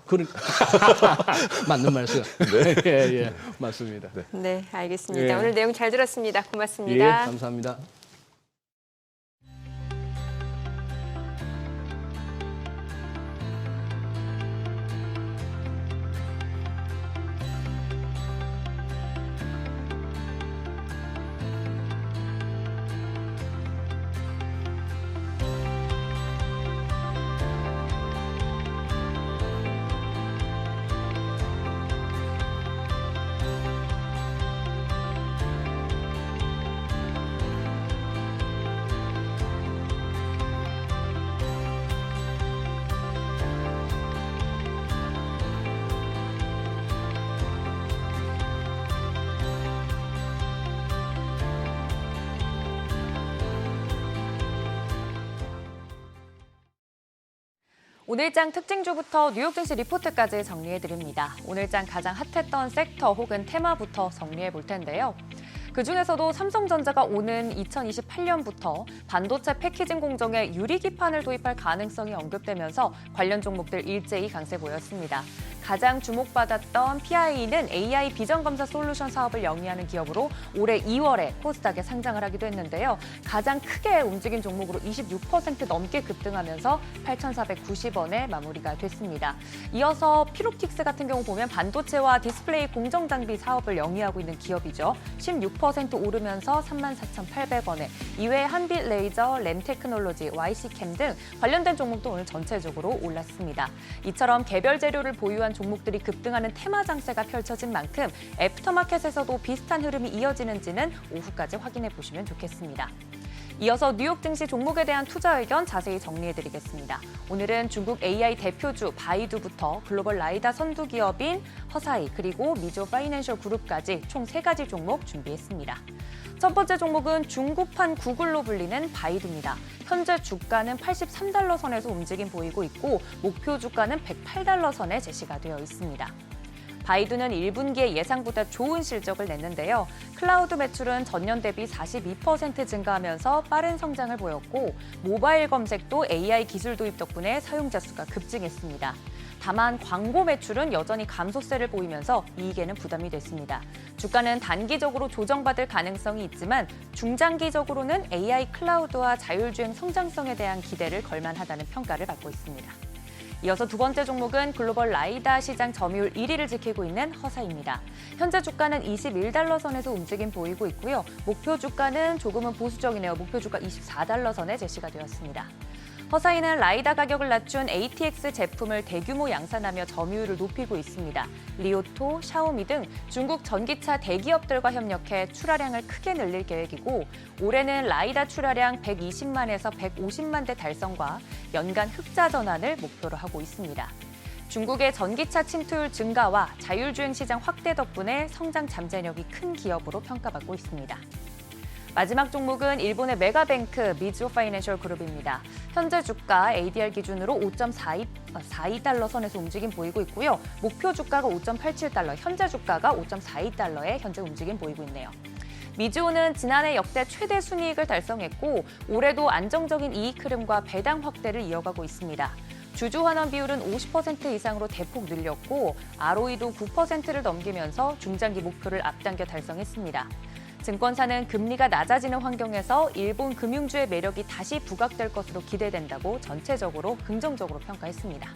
맞는 말씀. 네. 예, 맞습니다. 네, 알겠습니다. 예. 오늘 내용 잘 들었습니다. 예, 고맙습니다. 감사합니다. 오늘장 특징주부터 뉴욕 증시 리포트까지 정리해드립니다. 오늘장 가장 핫했던 섹터 혹은 테마부터 정리해 볼 텐데요. 그중에서도 삼성전자가 오는 2028년부터 반도체 패키징 공정에 유리기판을 도입할 가능성이 언급되면서 관련 종목들 일제히 강세 보였습니다. 가장 주목받았던 PI는 AI 비전검사 솔루션 사업을 영위하는 기업으로 올해 2월에 코스닥에 상장을 하기도 했는데요. 가장 크게 움직인 종목으로 26% 넘게 급등하면서 8,490원에 마무리가 됐습니다. 이어서 피롭틱스 같은 경우 보면 반도체와 디스플레이 공정 장비 사업을 영위하고 있는 기업이죠. 16% 오르면서 34,800원에 이외에 한빛레이저, 램테크놀로지, YC캠 등 관련된 종목도 오늘 전체적으로 올랐습니다. 이처럼 개별 재료를 보유한 종목들이 급등하는 테마 장세가 펼쳐진 만큼 애프터마켓에서도 비슷한 흐름이 이어지는지는 오후까지 확인해 보시면 좋겠습니다. 이어서 뉴욕 증시 종목에 대한 투자 의견 자세히 정리해드리겠습니다. 오늘은 중국 AI 대표주 바이두부터 글로벌 라이다 선두 기업인 허사이 그리고 미조 파이낸셜 그룹까지 총 3가지 종목 준비했습니다. 첫 번째 종목은 중국판 구글로 불리는 바이두입니다. 현재 주가는 83달러 선에서 움직임 보이고 있고 목표 주가는 108달러 선에 제시가 되어 있습니다. 바이두는 1분기에 예상보다 좋은 실적을 냈는데요. 클라우드 매출은 전년 대비 42% 증가하면서 빠른 성장을 보였고 모바일 검색도 AI 기술 도입 덕분에 사용자 수가 급증했습니다. 다만 광고 매출은 여전히 감소세를 보이면서 이익에는 부담이 됐습니다. 주가는 단기적으로 조정받을 가능성이 있지만 중장기적으로는 AI 클라우드와 자율주행 성장성에 대한 기대를 걸만하다는 평가를 받고 있습니다. 이어서 두 번째 종목은 글로벌 라이다 시장 점유율 1위를 지키고 있는 허사입니다. 현재 주가는 21달러 선에서 움직임 보이고 있고요. 목표 주가는 조금은 보수적이네요. 목표 주가 24달러 선에 제시가 되었습니다. 허사이는 라이다 가격을 낮춘 ATX 제품을 대규모 양산하며 점유율을 높이고 있습니다. 리오토, 샤오미 등 중국 전기차 대기업들과 협력해 출하량을 크게 늘릴 계획이고 올해는 라이다 출하량 120만에서 150만 대 달성과 연간 흑자 전환을 목표로 하고 있습니다. 중국의 전기차 침투율 증가와 자율주행 시장 확대 덕분에 성장 잠재력이 큰 기업으로 평가받고 있습니다. 마지막 종목은 일본의 메가뱅크 미즈호 파이낸셜 그룹입니다. 현재 주가 ADR 기준으로 5.42달러 선에서 움직임 보이고 있고요. 목표 주가가 5.87달러, 현재 주가가 5.42달러에 현재 움직임 보이고 있네요. 미즈호는 지난해 역대 최대 순이익을 달성했고 올해도 안정적인 이익 흐름과 배당 확대를 이어가고 있습니다. 주주 환원 비율은 50% 이상으로 대폭 늘렸고 ROE도 9%를 넘기면서 중장기 목표를 앞당겨 달성했습니다. 증권사는 금리가 낮아지는 환경에서 일본 금융주의 매력이 다시 부각될 것으로 기대된다고 전체적으로 긍정적으로 평가했습니다.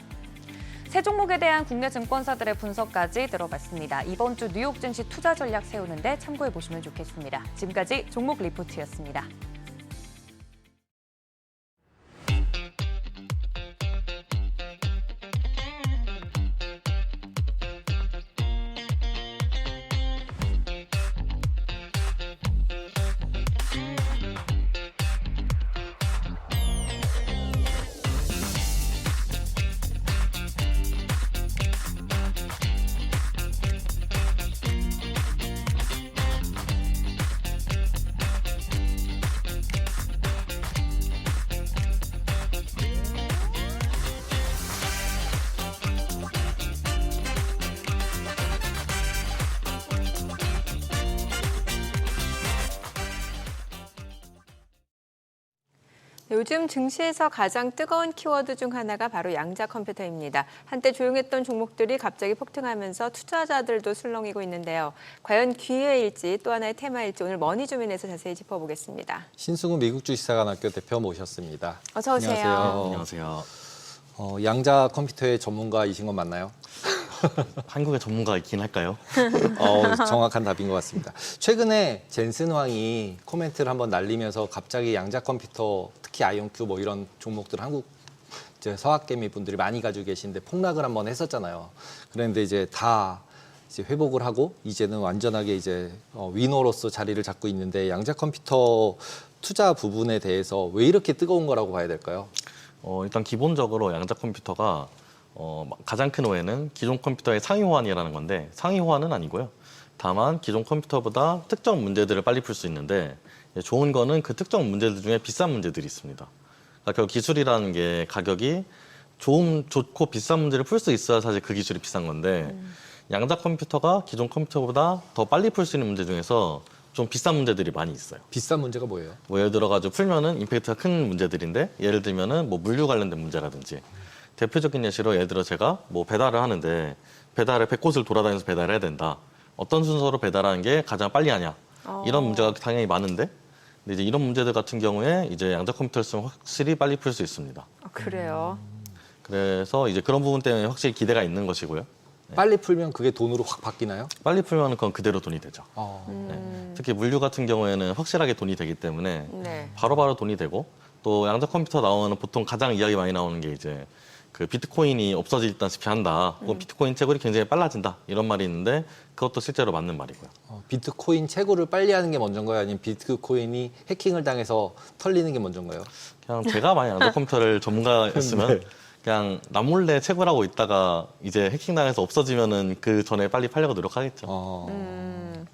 세 종목에 대한 국내 증권사들의 분석까지 들어봤습니다. 이번 주 뉴욕 증시 투자 전략 세우는데 참고해 보시면 좋겠습니다. 지금까지 종목 리포트였습니다. 요즘 증시에서 가장 뜨거운 키워드 중 하나가 바로 양자 컴퓨터입니다. 한때 조용했던 종목들이 갑자기 폭등하면서 투자자들도 술렁이고 있는데요. 과연 기회일지 또 하나의 테마일지 오늘 머니주민에서 자세히 짚어보겠습니다. 신승우 미국 주식사관학교 대표 모셨습니다. 어서 오세요. 안녕하세요. 양자 컴퓨터의 전문가이신 건 맞나요? 한국의 전문가이긴 할까요? 정확한 답인 것 같습니다. 최근에 젠슨 황이 코멘트를 한번 날리면서 갑자기 양자 컴퓨터, 특히 아이온큐 뭐 이런 종목들 한국 서학개미 분들이 많이 가지고 계신데 폭락을 한번 했었잖아요. 그런데 이제 다 회복을 하고 이제는 완전하게 위너로서 자리를 잡고 있는데 양자 컴퓨터 투자 부분에 대해서 왜 이렇게 뜨거운 거라고 봐야 될까요? 일단 기본적으로 양자 컴퓨터가 가장 큰 오해는 기존 컴퓨터의 상위 호환이라는 건데 상위 호환은 아니고요. 다만 기존 컴퓨터보다 특정 문제들을 빨리 풀 수 있는데 좋은 거는 그 특정 문제들 중에 비싼 문제들이 있습니다. 그러니까 결국 기술이라는 게 가격이 좋고 비싼 문제를 풀 수 있어야 사실 그 기술이 비싼 건데 양자 컴퓨터가 기존 컴퓨터보다 더 빨리 풀 수 있는 문제 중에서 좀 비싼 문제들이 많이 있어요. 비싼 문제가 뭐예요? 뭐 예를 들어가지고 풀면은 임팩트가 큰 문제들인데 예를 들면은 뭐 물류 관련된 문제라든지 대표적인 예시로 예를 들어 제가 뭐 배달을 하는데 배달을 100곳을 돌아다니면서 배달을 해야 된다. 어떤 순서로 배달하는 게 가장 빨리 하냐. 이런 문제가 당연히 많은데 근데 이제 이런 문제들 같은 경우에 이제 양자 컴퓨터를 쓰면 확실히 빨리 풀 수 있습니다. 그래요. 그래서 이제 그런 부분 때문에 확실히 기대가 있는 것이고요. 빨리 풀면 그게 돈으로 확 바뀌나요? 빨리 풀면 그건 그대로 돈이 되죠. 어. 네. 특히 물류 같은 경우에는 확실하게 돈이 되기 때문에 네. 바로바로 돈이 되고 또 양자 컴퓨터 나오는 보통 가장 이야기 많이 나오는 게 이제 그 비트코인이 없어지다시피 한다. 혹은 비트코인 채굴이 굉장히 빨라진다. 이런 말이 있는데 그것도 실제로 맞는 말이고요. 비트코인 채굴을 빨리 하는 게 먼저인가요? 아니면 비트코인이 해킹을 당해서 털리는 게 먼저인가요? 그냥 제가 만약 양자 컴퓨터를 전문가였으면 그냥 남몰래 채굴하고 있다가 이제 해킹당해서 없어지면은 그 전에 빨리 팔려고 노력하겠죠.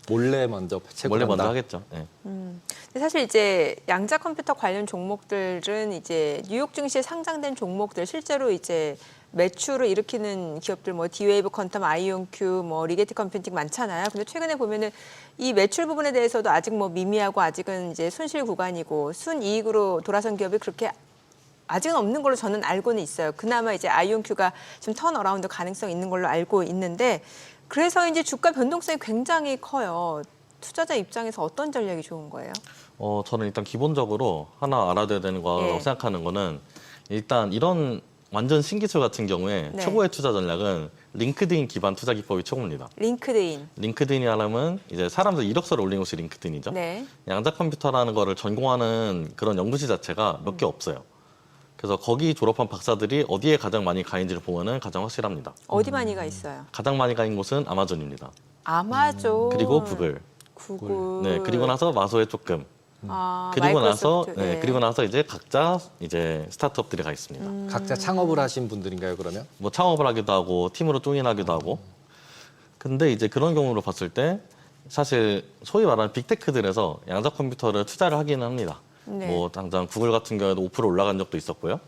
몰래 먼저 채굴한다. 원래 먼저 하겠죠. 네. 근데 사실 이제 양자 컴퓨터 관련 종목들은 이제 뉴욕 증시에 상장된 종목들 실제로 이제 매출을 일으키는 기업들 뭐 디웨이브 퀀텀, 아이온큐, 뭐 리게트 컴퓨팅 많잖아요. 근데 최근에 보면은 이 매출 부분에 대해서도 아직 뭐 미미하고 아직은 이제 손실 구간이고 순이익으로 돌아선 기업이 그렇게 아직은 없는 걸로 저는 알고는 있어요. 그나마 이제 아이온큐가 좀 턴어라운드 가능성이 있는 걸로 알고 있는데 그래서 이제 주가 변동성이 굉장히 커요. 투자자 입장에서 어떤 전략이 좋은 거예요? 저는 일단 기본적으로 하나 알아둬야 되는 거라고 예. 생각하는 거는 일단 이런 완전 신기술 같은 경우에 네. 최고의 투자 전략은 링크드인 기반 투자 기법이 최고입니다. 링크드인. 링크드인이라면 이제 사람들 이력서를 올리는 곳이 링크드인이죠. 네. 양자 컴퓨터라는 거를 전공하는 그런 연구실 자체가 몇 개 없어요. 그래서 거기 졸업한 박사들이 어디에 가장 많이 가 있는지를 보면은 가장 확실합니다. 어디 많이가 있어요? 가장 많이 가 있는 곳은 아마존입니다. 아마존. 그리고 구글. 구글. 네, 그리고 나서 마소에 조금. 아, 그리고 나서 마이크로소프트. 네. 그리고 나서 이제 각자 이제 스타트업들이 가 있습니다. 각자 창업을 하신 분들인가요, 그러면? 뭐 창업을 하기도 하고 팀으로 조인하기도 하고. 근데 이제 그런 경우로 봤을 때 사실 소위 말하는 빅테크들에서 양자 컴퓨터를 투자를 하기는 합니다. 네. 뭐 당장 구글 같은 경우에도 5% 올라간 적도 있었고요.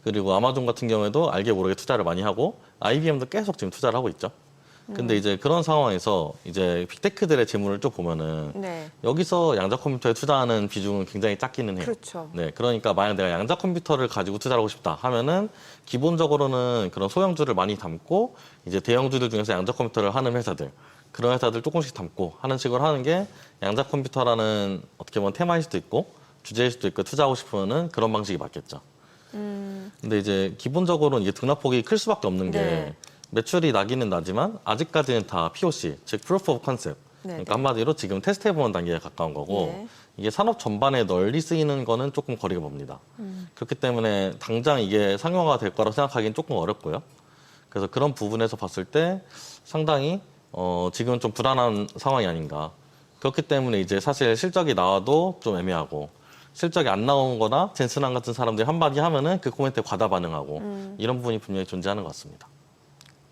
그리고 아마존 같은 경우에도 알게 모르게 투자를 많이 하고 IBM도 계속 지금 투자를 하고 있죠. 근데 이제 그런 상황에서 이제 빅테크들의 재물을 좀 보면은 네. 여기서 양자 컴퓨터에 투자하는 비중은 굉장히 작기는 해요. 그렇죠. 네, 그러니까 만약 내가 양자 컴퓨터를 가지고 투자를 하고 싶다 하면은 기본적으로는 그런 소형주를 많이 담고 이제 대형주들 중에서 양자 컴퓨터를 하는 회사들 그런 회사들 조금씩 담고 하는 식으로 하는 게 양자 컴퓨터라는 어떻게 보면 테마일 수도 있고 주제일 수도 있고 투자하고 싶으면은 그런 방식이 맞겠죠. 근데 이제 기본적으로는 이게 등락폭이 클 수밖에 없는 게 네. 매출이 나기는 나지만 아직까지는 다 POC, 즉 Proof of Concept. 네, 그러니까 한마디로 지금 테스트해보는 단계에 가까운 거고 네. 이게 산업 전반에 널리 쓰이는 거는 조금 거리가 멉니다. 그렇기 때문에 당장 이게 상용화가 될 거라고 생각하기는 조금 어렵고요. 그래서 그런 부분에서 봤을 때 상당히 지금은 좀 불안한 상황이 아닌가. 그렇기 때문에 이제 사실 실적이 나와도 좀 애매하고 실적이 안 나온 거나 젠슨한 같은 사람들이 한마디 하면은 그 코멘트에 과다 반응하고 이런 부분이 분명히 존재하는 것 같습니다.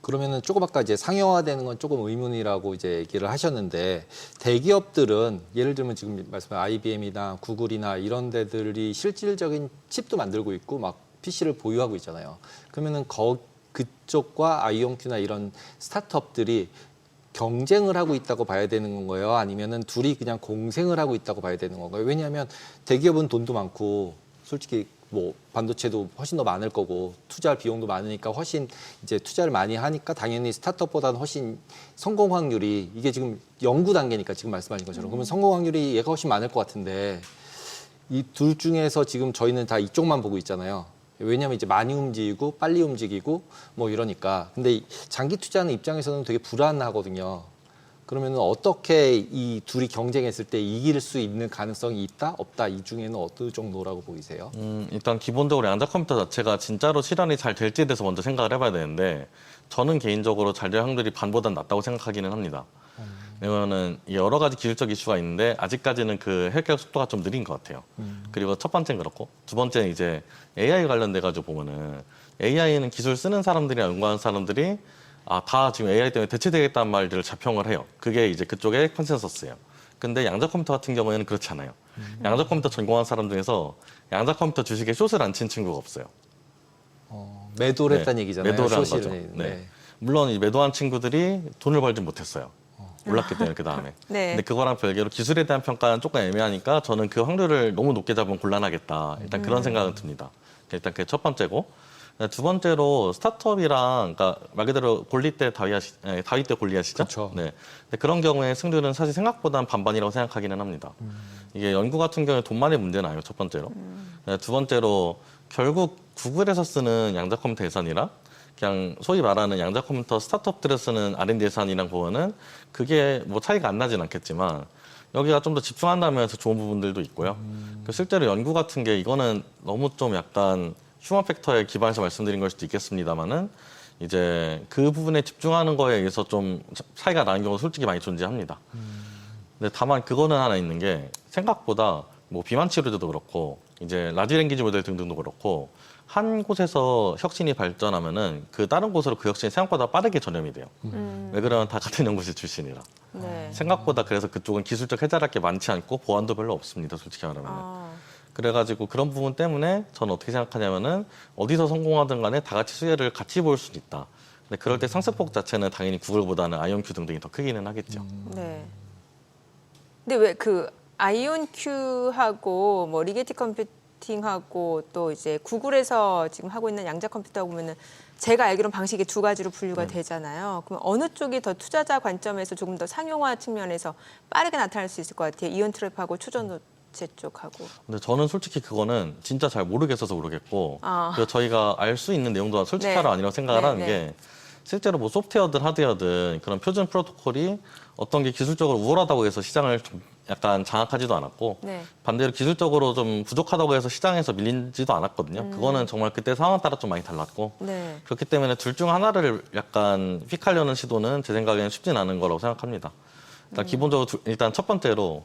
그러면은 조금 아까 이제 상용화되는 건 조금 의문이라고 이제 얘기를 하셨는데 대기업들은 예를 들면 지금 말씀하신 IBM이나 구글이나 이런 데들이 실질적인 칩도 만들고 있고 막 PC를 보유하고 있잖아요. 그러면은 그쪽과 아이온큐나 이런 스타트업들이 경쟁을 하고 있다고 봐야 되는 건가요? 아니면은 둘이 그냥 공생을 하고 있다고 봐야 되는 건가요? 왜냐하면 대기업은 돈도 많고 솔직히 뭐 반도체도 훨씬 더 많을 거고 투자할 비용도 많으니까 훨씬 이제 투자를 많이 하니까 당연히 스타트업보다는 훨씬 성공 확률이 이게 지금 연구 단계니까 지금 말씀하신 것처럼 그러면 성공 확률이 얘가 훨씬 많을 것 같은데 이 둘 중에서 지금 저희는 다 이쪽만 보고 있잖아요. 왜냐하면 이제 많이 움직이고 빨리 움직이고 뭐 이러니까 근데 장기 투자하는 입장에서는 되게 불안하거든요. 그러면 어떻게 이 둘이 경쟁했을 때 이길 수 있는 가능성이 있다? 없다? 이 중에는 어느 정도라고 보이세요? 일단 기본적으로 양자 컴퓨터 자체가 진짜로 실현이 잘 될지에 대해서 먼저 생각을 해봐야 되는데 저는 개인적으로 잘 될 확률이 반보단 낮다고 생각하기는 합니다. 왜냐면은 여러 가지 기술적 이슈가 있는데 아직까지는 그 해결 속도가 좀 느린 것 같아요. 그리고 첫 번째는 그렇고 두 번째는 이제 AI 관련돼 가지고 보면은 AI는 기술 쓰는 사람들이나 연구하는 사람들이 다 지금 AI 때문에 대체되겠다는 말들을 자평을 해요. 그게 이제 그쪽의 컨센서스예요. 근데 양자 컴퓨터 같은 경우에는 그렇지 않아요. 양자 컴퓨터 전공한 사람 중에서 양자 컴퓨터 주식에 숏을 안 친 친구가 없어요. 매도를 했다는 얘기잖아요. 매도를 한 쇼시를. 거죠. 네. 물론 이 매도한 친구들이 돈을 벌지 못했어요. 올랐기 때문에 그 다음에. 네. 근데 그거랑 별개로 기술에 대한 평가는 조금 애매하니까 저는 그 확률을 너무 높게 잡으면 곤란하겠다. 일단 그런 생각은 듭니다. 일단 그게 첫 번째고. 두 번째로 스타트업이랑 그러니까 말 그대로 골리 때 다위 때 골리앗이죠. 그렇죠. 네. 근데 그런 경우에 승률은 사실 생각보다는 반반이라고 생각하기는 합니다. 이게 연구 같은 경우에 돈만의 문제는 아니고 첫 번째로. 두 번째로 결국 구글에서 쓰는 양자 컴퓨터 예산이랑 그냥 소위 말하는 양자 컴퓨터 스타트업들에서 쓰는 R&D 예산이랑 보면은 그게 뭐 차이가 안 나진 않겠지만 여기가 좀 더 집중한다면서 좋은 부분들도 있고요. 실제로 연구 같은 게 이거는 너무 좀 약간 휴먼 팩터에 기반해서 말씀드린 걸 수도 있겠습니다만은 이제 그 부분에 집중하는 거에 의해서 좀 차이가 나는 경우가 솔직히 많이 존재합니다. 근데 다만 그거는 하나 있는 게 생각보다 뭐 비만 치료제도 그렇고 이제 라지 랭귀지 모델 등등도 그렇고 한 곳에서 혁신이 발전하면은 그 다른 곳으로 그 혁신이 생각보다 빠르게 전염이 돼요. 왜 그러면 다 같은 연구실 출신이라. 네. 생각보다 그래서 그쪽은 기술적 해결할 게 많지 않고 보안도 별로 없습니다. 솔직히 말하면. 그래가지고 그런 부분 때문에 저는 어떻게 생각하냐면은 어디서 성공하든 간에 다 같이 수혜를 같이 볼 수는 있다. 근데 그럴 때 상승폭 자체는 당연히 구글보다는 아이온큐 등등이 더 크기는 하겠죠. 네. 근데 왜 그 아이온큐하고 뭐 리게티 컴퓨팅하고 또 이제 구글에서 지금 하고 있는 양자 컴퓨터 보면은 제가 알기로는 방식이 두 가지로 분류가 되잖아요. 그럼 어느 쪽이 더 투자자 관점에서 조금 더 상용화 측면에서 빠르게 나타날 수 있을 것 같아요. 이온 트랩하고 초전도체 쪽하고. 근데 저는 솔직히 그거는 진짜 잘 모르겠어서 모르겠고 그리고 저희가 알 수 있는 내용도 솔직히 네. 하라 아니라고 생각을 네, 하는 네. 게 실제로 뭐 소프트웨어든 하드웨어든 그런 표준 프로토콜이 어떤 게 기술적으로 우월하다고 해서 시장을 좀 약간 장악하지도 않았고 네. 반대로 기술적으로 좀 부족하다고 해서 시장에서 밀리지도 않았거든요. 그거는 정말 그때 상황 따라 좀 많이 달랐고 네. 그렇기 때문에 둘 중 하나를 약간 픽하려는 시도는 제 생각에는 쉽진 않은 거라고 생각합니다. 일단 기본적으로 일단 첫 번째로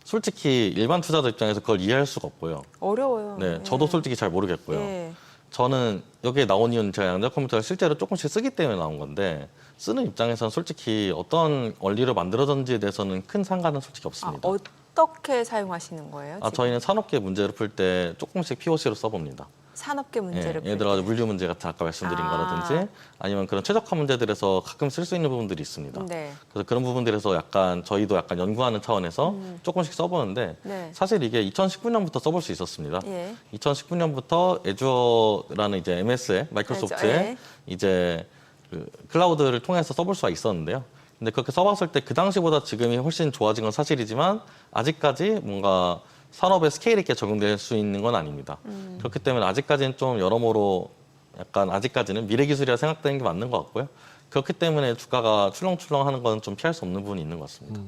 솔직히 일반 투자자 입장에서 그걸 이해할 수가 없고요. 어려워요. 네, 저도 솔직히 잘 모르겠고요. 예. 저는 여기에 나온 이유는 제가 양자 컴퓨터를 실제로 조금씩 쓰기 때문에 나온 건데 쓰는 입장에서는 솔직히 어떤 원리로 만들어졌는지에 대해서는 큰 상관은 솔직히 없습니다. 어떻게 사용하시는 거예요? 지금? 저희는 산업계 문제를 풀 때 조금씩 POC로 써봅니다. 산업계 문제를 예를 들어 물류 문제 같은 아까 말씀드린 거라든지 아니면 그런 최적화 문제들에서 가끔 쓸 수 있는 부분들이 있습니다. 네. 그래서 그런 부분들에서 약간 저희도 약간 연구하는 차원에서 조금씩 써보는데 네. 사실 이게 2019년부터 써볼 수 있었습니다. 예. 2019년부터 애주어라는 이제 MS의 마이크로소프트의 예. 이제 그 클라우드를 통해서 써볼 수가 있었는데요. 근데 그렇게 써봤을 때 그 당시보다 지금이 훨씬 좋아진 건 사실이지만 아직까지 뭔가 산업의 스케일 있게 적용될 수 있는 건 아닙니다. 그렇기 때문에 아직까지는 좀 여러모로 약간 아직까지는 미래 기술이라 생각되는 게 맞는 것 같고요. 그렇기 때문에 주가가 출렁출렁 하는 건 좀 피할 수 없는 부분이 있는 것 같습니다.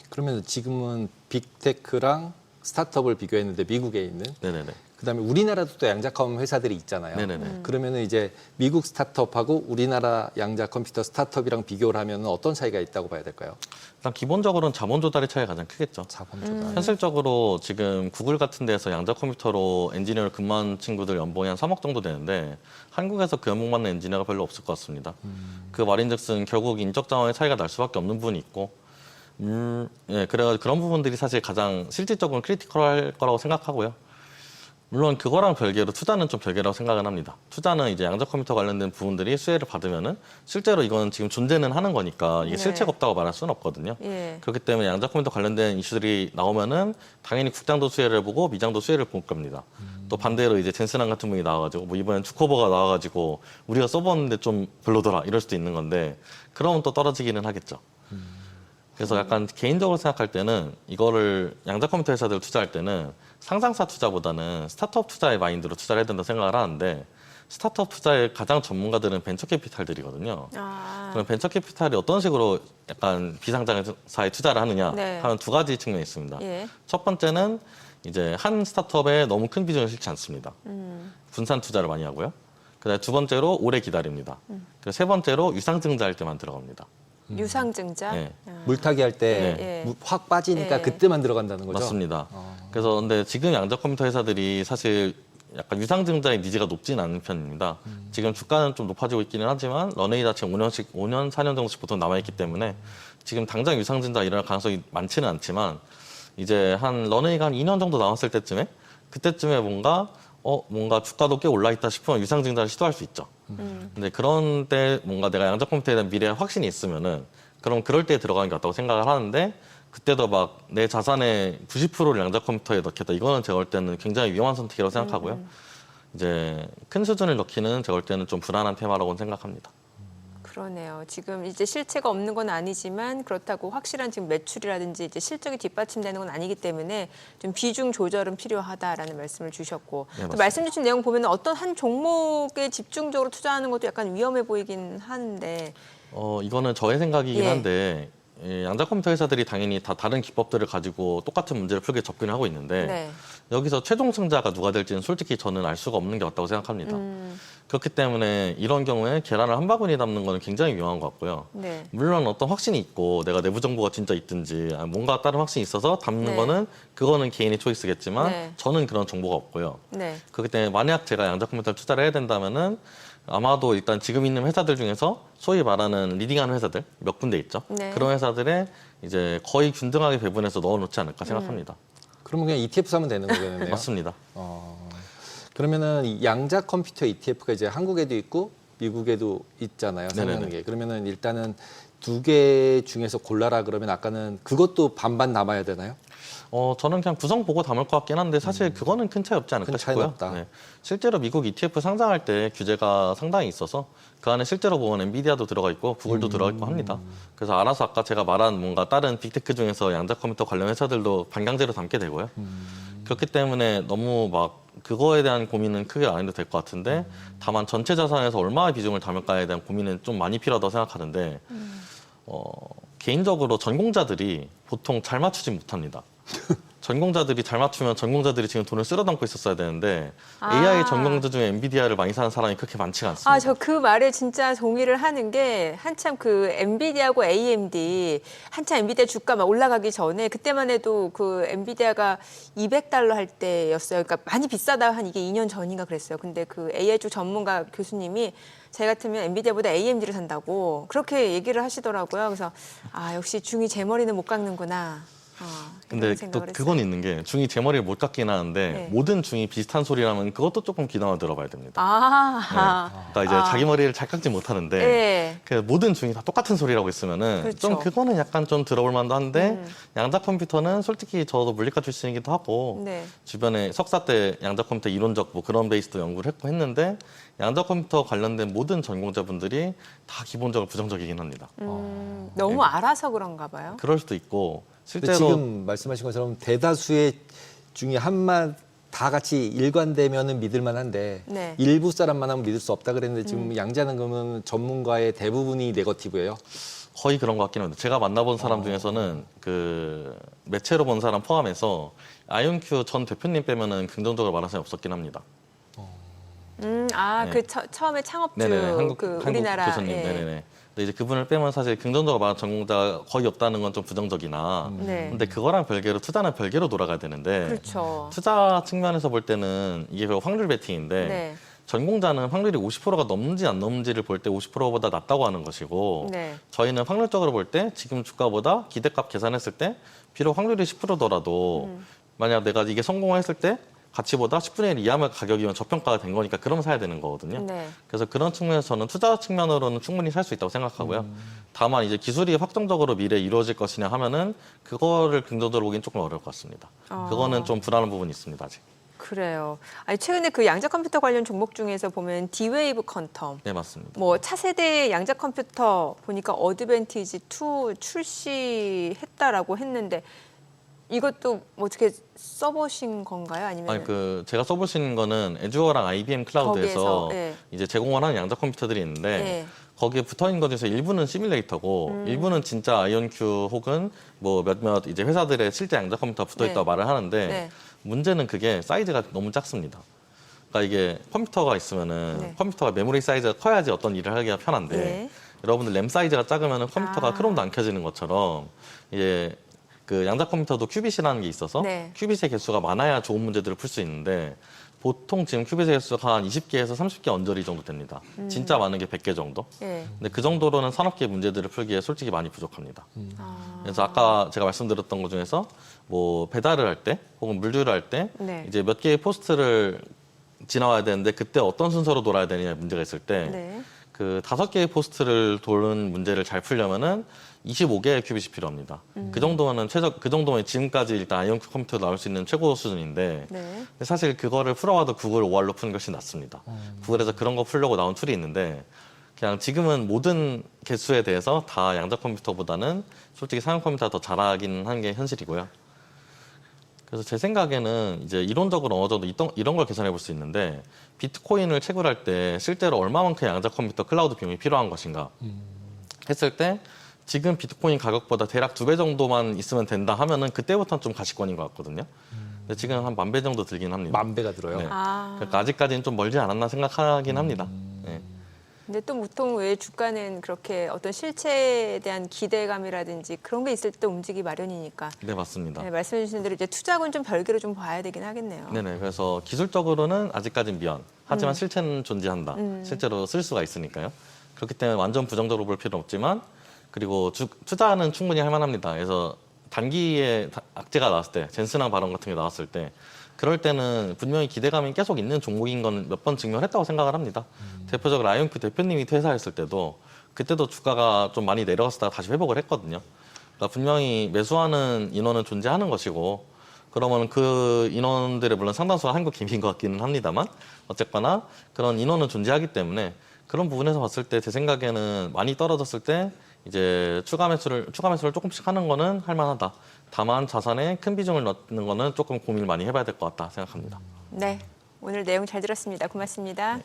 그러면 지금은 빅테크랑 스타트업을 비교했는데 미국에 있는 네네네. 그다음에 우리나라도 또 양자컴 회사들이 있잖아요. 네네네. 그러면은 이제 미국 스타트업하고 우리나라 양자 컴퓨터 스타트업이랑 비교를 하면 어떤 차이가 있다고 봐야 될까요? 일단 기본적으로는 자본 조달의 차이가 가장 크겠죠. 자본 조달. 현실적으로 지금 구글 같은 데서 양자 컴퓨터로 엔지니어를 근무하는 친구들 연봉이 한 3억 정도 되는데 한국에서 그 연봉 받는 엔지니어가 별로 없을 것 같습니다. 그 말인즉슨 결국 인적 자원의 차이가 날 수밖에 없는 부분이 있고 예, 그래가지고 그런 부분들이 사실 가장 실질적으로 크리티컬할 거라고 생각하고요. 물론 그거랑 별개로 투자는 좀 별개라고 생각은 합니다. 투자는 이제 양자 컴퓨터 관련된 부분들이 수혜를 받으면은 실제로 이건 지금 존재는 하는 거니까 이게 네. 실체가 없다고 말할 수는 없거든요. 예. 그렇기 때문에 양자 컴퓨터 관련된 이슈들이 나오면은 당연히 국장도 수혜를 보고 미장도 수혜를 볼 겁니다. 또 반대로 이제 젠슨한 같은 분이 나와가지고 뭐 이번엔 주커버가 나와가지고 우리가 써봤는데 좀 별로더라 이럴 수도 있는 건데 그러면 또 떨어지기는 하겠죠. 그래서 약간 개인적으로 생각할 때는 이거를 양자 컴퓨터 회사들 투자할 때는 상장사 투자보다는 스타트업 투자의 마인드로 투자를 해야 된다고 생각을 하는데 스타트업 투자의 가장 전문가들은 벤처 캐피탈들이거든요. 그럼 벤처 캐피탈이 어떤 식으로 약간 비상장사에 투자를 하느냐 네. 하는 두 가지 측면이 있습니다. 예. 첫 번째는 이제 한 스타트업에 너무 큰 비중을 싣지 않습니다. 분산 투자를 많이 하고요. 그다음에 두 번째로 오래 기다립니다. 그리고 세 번째로 유상증자할 때만 들어갑니다. 유상증자. 네. 물타기 할 때 예. 확 빠지니까 예. 그때만 들어간다는 거죠. 맞습니다. 그래서 근데 지금 양자 컴퓨터 회사들이 사실 약간 유상증자의 니즈가 높진 않은 편입니다. 지금 주가는 좀 높아지고 있기는 하지만 런웨이 자체 5년, 4년 정도씩 보통 남아있기 때문에 지금 당장 유상증자 일어날 가능성이 많지는 않지만 이제 한 런웨이가 한 2년 정도 남았을 때쯤에 그때쯤에 뭔가 주가도 꽤 올라있다 싶으면 유상증자를 시도할 수 있죠. 근데 그런 때 뭔가 내가 양자 컴퓨터에 대한 미래에 확신이 있으면은 그럼 그럴 때 들어가는 게 맞다고 생각을 하는데 그때도 막 내 자산의 90%를 양자 컴퓨터에 넣겠다. 이거는 제가 볼 때는 굉장히 위험한 선택이라고 생각하고요. 이제 큰 수준을 넣기는 제가 볼 때는 좀 불안한 테마라고 생각합니다. 그러네요. 지금 이제 실체가 없는 건 아니지만 그렇다고 확실한 지금 매출이라든지 이제 실적이 뒷받침되는 건 아니기 때문에 좀 비중 조절은 필요하다라는 말씀을 주셨고 네, 또 맞습니다. 말씀 주신 내용 보면 어떤 한 종목에 집중적으로 투자하는 것도 약간 위험해 보이긴 하는데 이거는 저의 생각이긴 예. 한데 양자 컴퓨터 회사들이 당연히 다 다른 기법들을 가지고 똑같은 문제를 풀게 접근을 하고 있는데 네. 여기서 최종 승자가 누가 될지는 솔직히 저는 알 수가 없는 게 맞다고 생각합니다. 그렇기 때문에 이런 경우에 계란을 한 바구니 담는 거는 굉장히 위험한 것 같고요. 네. 물론 어떤 확신이 있고 내가 내부 정보가 진짜 있든지 뭔가 다른 확신이 있어서 담는 네. 거는 그거는 개인의 초이스겠지만 네. 저는 그런 정보가 없고요. 네. 그렇기 때문에 만약 제가 양자 컴퓨터를 투자를 해야 된다면은 아마도 일단 지금 있는 회사들 중에서 소위 말하는 리딩하는 회사들 몇 군데 있죠. 네. 그런 회사들에 이제 거의 균등하게 배분해서 넣어놓지 않을까 생각합니다. 그러면 그냥 ETF 사면 되는 거겠네요. 맞습니다. 그러면은 이 양자 컴퓨터 ETF가 이제 한국에도 있고 미국에도 있잖아요. 상하는 네네네. 게. 그러면은 일단은 두 개 중에서 골라라 그러면 아까는 그것도 반반 남아야 되나요? 저는 그냥 구성 보고 담을 것 같긴 한데 사실 그거는 큰 차이 없지 않을까 큰 차이는 싶고요. 없다. 네. 실제로 미국 ETF 상장할 때 규제가 상당히 있어서 그 안에 실제로 보면 엔비디아도 들어가 있고 구글도 들어가 있고 합니다. 그래서 알아서 아까 제가 말한 뭔가 다른 빅테크 중에서 양자 컴퓨터 관련 회사들도 반강제로 담게 되고요. 그렇기 때문에 너무 막 그거에 대한 고민은 크게 안 해도 될 것 같은데 다만 전체 자산에서 얼마의 비중을 담을까에 대한 고민은 좀 많이 필요하다고 생각하는데 개인적으로 전공자들이 보통 잘 맞추지 못합니다. 전공자들이 잘 맞추면 전공자들이 지금 돈을 쓸어 담고 있었어야 되는데 AI 전공자 중에 엔비디아를 많이 사는 사람이 그렇게 많지가 않습니다. 저 그 말에 진짜 동의를 하는 게 한참 그 엔비디아하고 AMD 한참 엔비디아 주가 막 올라가기 전에 그때만 해도 그 엔비디아가 $200 할 때였어요. 그러니까 많이 비싸다 한 이게 2년 전인가 그랬어요. 근데 그 AI 쪽 전문가 교수님이 제 같으면 엔비디아보다 AMD를 산다고 그렇게 얘기를 하시더라고요. 그래서 역시 중이 제 머리는 못 깎는구나. 근데 그런 또 생각을 그건 했어요. 있는 게 중이 제 머리를 못 깎긴 하는데 네. 모든 중이 비슷한 소리라면 그것도 조금 귀담아 들어봐야 됩니다. 그러니까 이제 자기 머리를 잘 깎지 못하는데 네. 그 모든 중이 다 똑같은 소리라고 있으면은 그렇죠. 좀 그거는 약간 좀 들어볼 만도 한데 양자 컴퓨터는 솔직히 저도 물리과 출신이기도 하고 네. 주변에 석사 때 양자 컴퓨터 이론적 뭐 그런 베이스도 연구를 했고 했는데 양자 컴퓨터 관련된 모든 전공자분들이 다 기본적으로 부정적이긴 합니다. 너무 알아서 그런가 봐요. 그럴 수도 있고 근데 실제로 지금 말씀하신 것처럼 대다수의 중에 한만 다 같이 일관되면은 믿을만한데 네. 일부 사람만 하면 믿을 수 없다 그랬는데 지금 양자는 그러면 전문가의 대부분이 네거티브예요. 거의 그런 것 같긴 합니다. 제가 만나본 사람 중에서는 그 매체로 본 사람 포함해서 아이온큐 전 대표님 빼면은 긍정적으로 말하는 사람이 없었긴 합니다. 네. 그 처음에 창업주 네네네. 그 우리나라 교수님. 예. 네네네. 근데 이제 그분을 빼면 사실 긍정적으로 말하는 전공자가 거의 없다는 건 좀 부정적이나. 네. 근데 그거랑 별개로 투자는 별개로 돌아가야 되는데. 그렇죠. 투자 측면에서 볼 때는 이게 결국 확률 베팅인데. 네. 전공자는 확률이 50%가 넘는지 안 넘는지를 볼 때 50%보다 낮다고 하는 것이고 네. 저희는 확률적으로 볼 때 지금 주가보다 기대값 계산했을 때 비록 확률이 10%더라도 만약 내가 이게 성공했을 때 가치보다 10분의 1 이하의 가격이면 저평가가 된 거니까 그럼 사야 되는 거거든요. 네. 그래서 그런 측면에서는 투자 측면으로는 충분히 살 수 있다고 생각하고요. 다만 이제 기술이 확정적으로 미래에 이루어질 것이냐 하면은 그거를 긍정적으로 보기는 조금 어려울 것 같습니다. 그거는 좀 불안한 부분이 있습니다, 아직. 그래요. 최근에 그 양자 컴퓨터 관련 종목 중에서 보면 D-Wave 퀀텀, 네, 맞습니다. 뭐 차세대 양자 컴퓨터 보니까 어드밴티지 2 출시했다라고 했는데 이것도 뭐 어떻게 써보신 건가요? 아니면 아니 제가 써볼 수 있는 거는 애주어랑 IBM 클라우드에서 거기에서, 예. 이제 제공을 하는 양자 컴퓨터들이 있는데 예. 거기에 붙어 있는 것 중에서 일부는 시뮬레이터고 일부는 진짜 아이온큐 혹은 뭐 몇몇 이제 회사들의 실제 양자 컴퓨터 붙어 있다고 네. 말을 하는데 네. 문제는 그게 사이즈가 너무 작습니다. 그러니까 이게 컴퓨터가 있으면은 네. 컴퓨터가 메모리 사이즈가 커야지 어떤 일을 하기가 편한데 네. 여러분들 램 사이즈가 작으면은 컴퓨터가 아. 크롬도 안 켜지는 것처럼 이게 그 양자 컴퓨터도 큐빗이라는 게 있어서 네. 큐빗의 개수가 많아야 좋은 문제들을 풀 수 있는데 보통 지금 큐빗의 개수가 한 20개에서 30개 언저리 정도 됩니다. 진짜 많은 게 100개 정도. 예. 근데 그 정도로는 산업계 문제들을 풀기에 솔직히 많이 부족합니다. 아. 그래서 아까 제가 말씀드렸던 것 중에서 뭐 배달을 할 때 혹은 물류를 할 때 네. 이제 몇 개의 포스트를 지나와야 되는데 그때 어떤 순서로 돌아야 되느냐 문제가 있을 때 네. 그 5개의 포스트를 도는 문제를 잘 풀려면은 25개의 큐빗이 필요합니다. 그 정도면 그 정도면 지금까지 일단 아이온 컴퓨터 나올 수 있는 최고 수준인데 네. 근데 사실 그거를 풀어와도 구글 OR로 푸는 것이 낫습니다. 구글에서 그런 거 풀려고 나온 툴이 있는데 그냥 지금은 모든 개수에 대해서 다 양자 컴퓨터보다는 솔직히 사용 컴퓨터가 더 잘하긴 하는 게 현실이고요. 그래서 제 생각에는 이제 이론적으로 어느 정도 이런 걸 계산해 볼 수 있는데 비트코인을 채굴할 때 실제로 얼마만큼 양자 컴퓨터 클라우드 비용이 필요한 것인가 했을 때 지금 비트코인 가격보다 대략 2배 정도만 있으면 된다 하면은 그때부터는 좀 가시권인 것 같거든요. 근데 지금 한 10,000배 정도 들긴 합니다. 10,000배가 들어요. 네. 아. 그러니까 아직까지는 좀 멀지 않았나 생각하긴 합니다. 네. 근데 또 보통 왜 주가는 그렇게 어떤 실체에 대한 기대감이라든지 그런 게 있을 때 움직이기 마련이니까. 네, 맞습니다. 네, 말씀해 주신 대로 이제 투자군 좀 별개로 좀 봐야 되긴 하겠네요. 네네. 그래서 기술적으로는 아직까지는 미연. 하지만 실체는 존재한다. 실제로 쓸 수가 있으니까요. 그렇기 때문에 완전 부정적으로 볼 필요는 없지만 그리고 투자는 충분히 할 만합니다. 그래서 단기에 악재가 나왔을 때, 젠슨항 발언 같은 게 나왔을 때 그럴 때는 분명히 기대감이 계속 있는 종목인 건 몇 번 증명했다고 생각을 합니다. 대표적으로 아이온큐 대표님이 퇴사했을 때도 그때도 주가가 좀 많이 내려갔다가 다시 회복을 했거든요. 그러니까 분명히 매수하는 인원은 존재하는 것이고 그러면 그 인원들의 물론 상당수가 한국 기민인 것 같기는 합니다만 어쨌거나 그런 인원은 존재하기 때문에 그런 부분에서 봤을 때 제 생각에는 많이 떨어졌을 때 이제 추가 매수를 조금씩 하는 거는 할 만하다. 다만 자산에 큰 비중을 넣는 거는 조금 고민을 많이 해봐야 될 것 같다 생각합니다. 네, 오늘 내용 잘 들었습니다. 고맙습니다.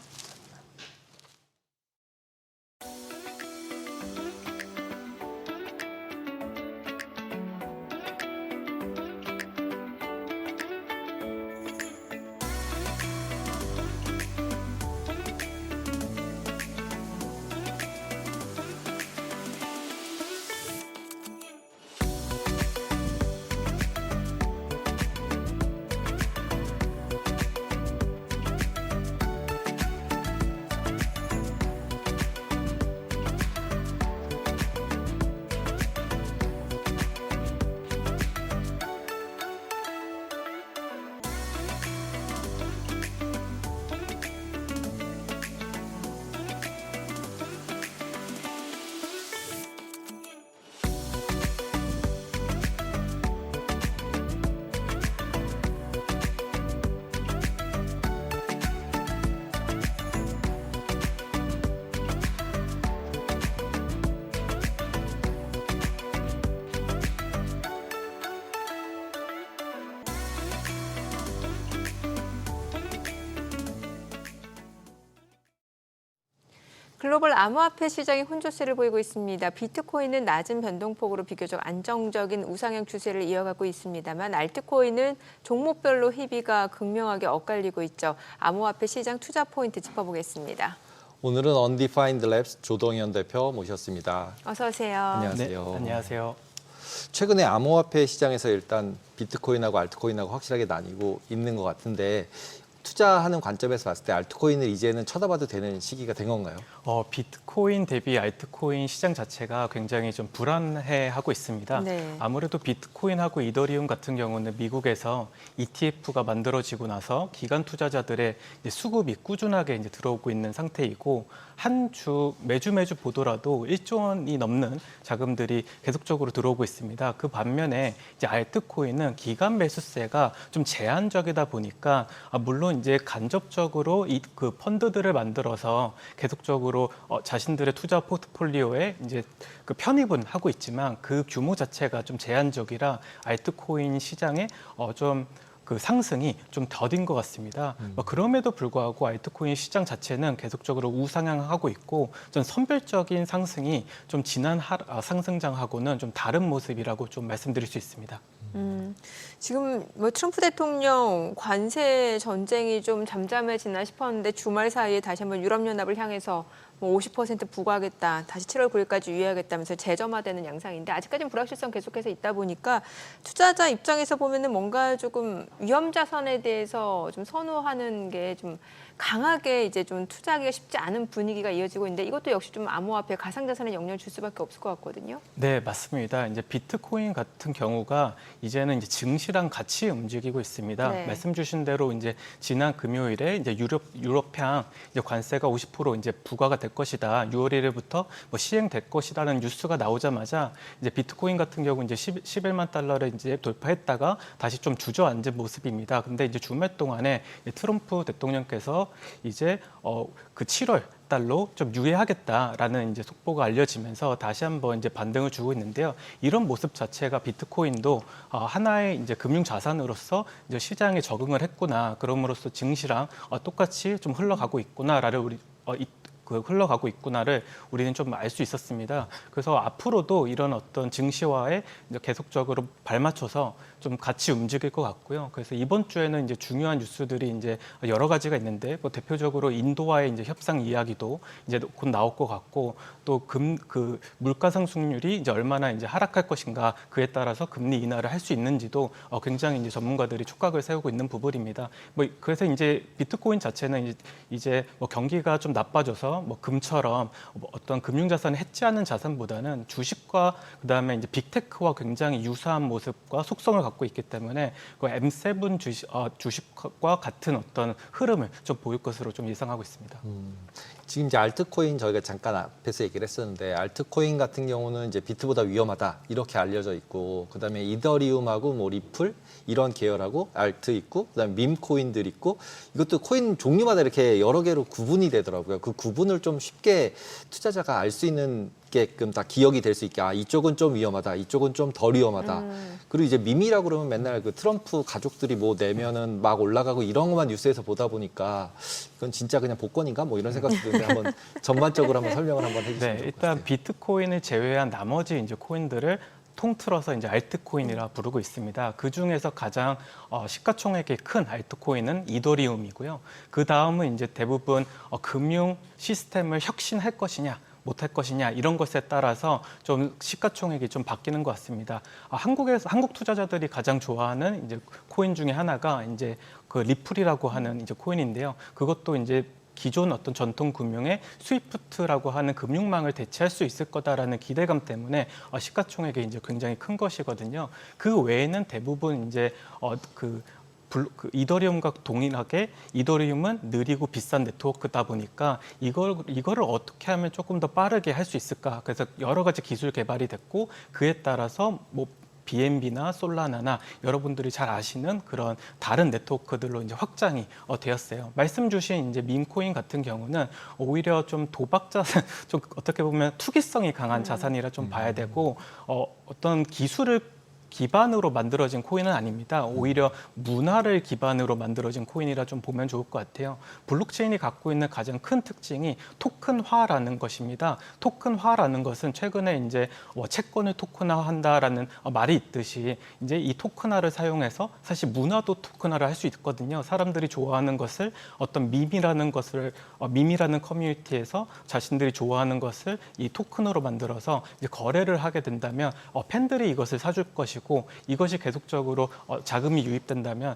글로벌 암호화폐 시장이 혼조세를 보이고 있습니다. 비트코인은 낮은 변동폭으로 비교적 안정적인 우상향 추세를 이어가고 있습니다만 알트코인은 종목별로 희비가 극명하게 엇갈리고 있죠. 암호화폐 시장 투자 포인트 짚어보겠습니다. 오늘은 Undefined Labs 조동현 대표 모셨습니다. 어서 오세요. 안녕하세요. 네, 안녕하세요. 최근에 암호화폐 시장에서 일단 비트코인하고 알트코인하고 확실하게 나뉘고 있는 것 같은데 투자하는 관점에서 봤을 때 알트코인을 이제는 쳐다봐도 되는 시기가 된 건가요? 비트코인 대비 알트코인 시장 자체가 굉장히 좀 불안해하고 있습니다. 네. 아무래도 비트코인하고 이더리움 같은 경우는 미국에서 ETF가 만들어지고 나서 기관 투자자들의 이제 수급이 꾸준하게 이제 들어오고 있는 상태이고 매주 보더라도 1조 원이 넘는 자금들이 계속적으로 들어오고 있습니다. 그 반면에 이제 알트코인은 기관 매수세가 좀 제한적이다 보니까 물론 이제 간접적으로 그 펀드들을 만들어서 계속적으로 자신들의 투자 포트폴리오에 이제 그 편입은 하고 있지만 그 규모 자체가 좀 제한적이라 알트코인 시장에 좀 그 상승이 좀 더딘 것 같습니다. 그럼에도 불구하고 알트코인 시장 자체는 계속적으로 우상향하고 있고 좀 선별적인 상승이 좀 지난 상승장하고는 좀 다른 모습이라고 좀 말씀드릴 수 있습니다. 지금 뭐 트럼프 대통령 관세 전쟁이 좀 잠잠해지나 싶었는데 주말 사이에 다시 한번 유럽연합을 향해서 뭐 50% 부과하겠다, 다시 7월 9일까지 유예하겠다면서 재점화되는 양상인데 아직까지는 불확실성 계속해서 있다 보니까 투자자 입장에서 보면은 뭔가 조금 위험 자산에 대해서 좀 선호하는 게 좀 강하게 이제 좀 투자하기가 쉽지 않은 분위기가 이어지고 있는데 이것도 역시 좀 암호화폐 가상자산에 영향을 줄 수밖에 없을 것 같거든요. 네, 맞습니다. 이제 비트코인 같은 경우가 이제는 이제 증시랑 같이 움직이고 있습니다. 네. 말씀 주신 대로 이제 지난 금요일에 이제 유럽향 이제 관세가 50% 이제 부과가 됐고 것이다. 6월 1일부터 뭐 시행될 것이라는 뉴스가 나오자마자 이제 비트코인 같은 경우 이제 11만 달러를 이제 돌파했다가 다시 좀 주저앉은 모습입니다. 근데 이제 주말 동안에 트럼프 대통령께서 이제 그 7월 달로 좀 유예하겠다라는 이제 속보가 알려지면서 다시 한번 이제 반등을 주고 있는데요. 이런 모습 자체가 비트코인도 하나의 이제 금융 자산으로서 이제 시장에 적응을 했구나. 그럼으로써 증시랑 똑같이 좀 흘러가고 있구나라를 흘러가고 있구나를 우리는 좀 알 수 있었습니다. 그래서 앞으로도 이런 어떤 증시화에 이제 계속적으로 발맞춰서 좀 같이 움직일 것 같고요. 그래서 이번 주에는 이제 중요한 뉴스들이 이제 여러 가지가 있는데 뭐 대표적으로 인도와의 이제 협상 이야기도 이제 곧 나올 것 같고 또 그 물가 상승률이 이제 얼마나 이제 하락할 것인가 그에 따라서 금리 인하를 할 수 있는지도 굉장히 이제 전문가들이 촉각을 세우고 있는 부분입니다. 뭐 그래서 이제 비트코인 자체는 이제 뭐 경기가 좀 나빠져서 뭐 금처럼 뭐 어떤 금융자산을 해지하는 자산보다는 주식과 그다음에 이제 빅테크와 굉장히 유사한 모습과 속성을 갖고 있기 때문에 그 M7 주식과 같은 어떤 흐름을 좀 보일 것으로 좀 예상하고 있습니다. 지금 이제 알트코인 저희가 잠깐 앞에서 얘기를 했었는데 알트코인 같은 경우는 이제 비트보다 위험하다 이렇게 알려져 있고 그다음에 이더리움하고 뭐 리플 이런 계열하고 알트 있고 그다음에 밈 코인들 있고 이것도 코인 종류마다 이렇게 여러 개로 구분이 되더라고요. 그 구분을 좀 쉽게 투자자가 알 수 있는 게끔 다 기억이 될 수 있게 이쪽은 좀 위험하다 이쪽은 좀 덜 위험하다 그리고 이제 밈이라고 그러면 맨날 그 트럼프 가족들이 뭐 내면은 막 올라가고 이런 것만 뉴스에서 보다 보니까 이건 진짜 그냥 복권인가 뭐 이런 생각이 드는데 한번 전반적으로 한번 설명을 한번 해주시면 좋을 것 일단 같아요. 비트코인을 제외한 나머지 이제 코인들을 통틀어서 이제 알트코인이라 부르고 있습니다. 그 중에서 가장 시가총액이 큰 알트코인은 이더리움이고요. 그 다음은 이제 대부분 금융 시스템을 혁신할 것이냐. 못할 것이냐 이런 것에 따라서 좀 시가총액이 좀 바뀌는 것 같습니다. 한국 투자자들이 가장 좋아하는 이제 코인 중에 하나가 이제 그 리플이라고 하는 이제 코인인데요. 그것도 이제 기존 어떤 전통 금융의 스위프트라고 하는 금융망을 대체할 수 있을 거다라는 기대감 때문에 시가총액이 이제 굉장히 큰 것이거든요. 그 외에는 대부분 이제 이더리움과 동일하게 이더리움은 느리고 비싼 네트워크다 보니까 이거를 어떻게 하면 조금 더 빠르게 할 수 있을까? 그래서 여러 가지 기술 개발이 됐고 그에 따라서 뭐 BNB나 솔라나나 여러분들이 잘 아시는 그런 다른 네트워크들로 이제 확장이 되었어요. 말씀 주신 이제 밈코인 같은 경우는 오히려 좀 좀 어떻게 보면 투기성이 강한 자산이라 좀 봐야 되고 어떤 기술을 기반으로 만들어진 코인은 아닙니다. 오히려 문화를 기반으로 만들어진 코인이라 좀 보면 좋을 것 같아요. 블록체인이 갖고 있는 가장 큰 특징이 토큰화라는 것입니다. 토큰화라는 것은 최근에 이제 채권을 토큰화한다라는 말이 있듯이 이제 이 토큰화를 사용해서 사실 문화도 토큰화를 할 수 있거든요. 사람들이 좋아하는 것을 어떤 밈이라는 커뮤니티에서 자신들이 좋아하는 것을 이 토큰으로 만들어서 이제 거래를 하게 된다면 팬들이 이것을 사줄 것이고 이것이 계속적으로 자금이 유입된다면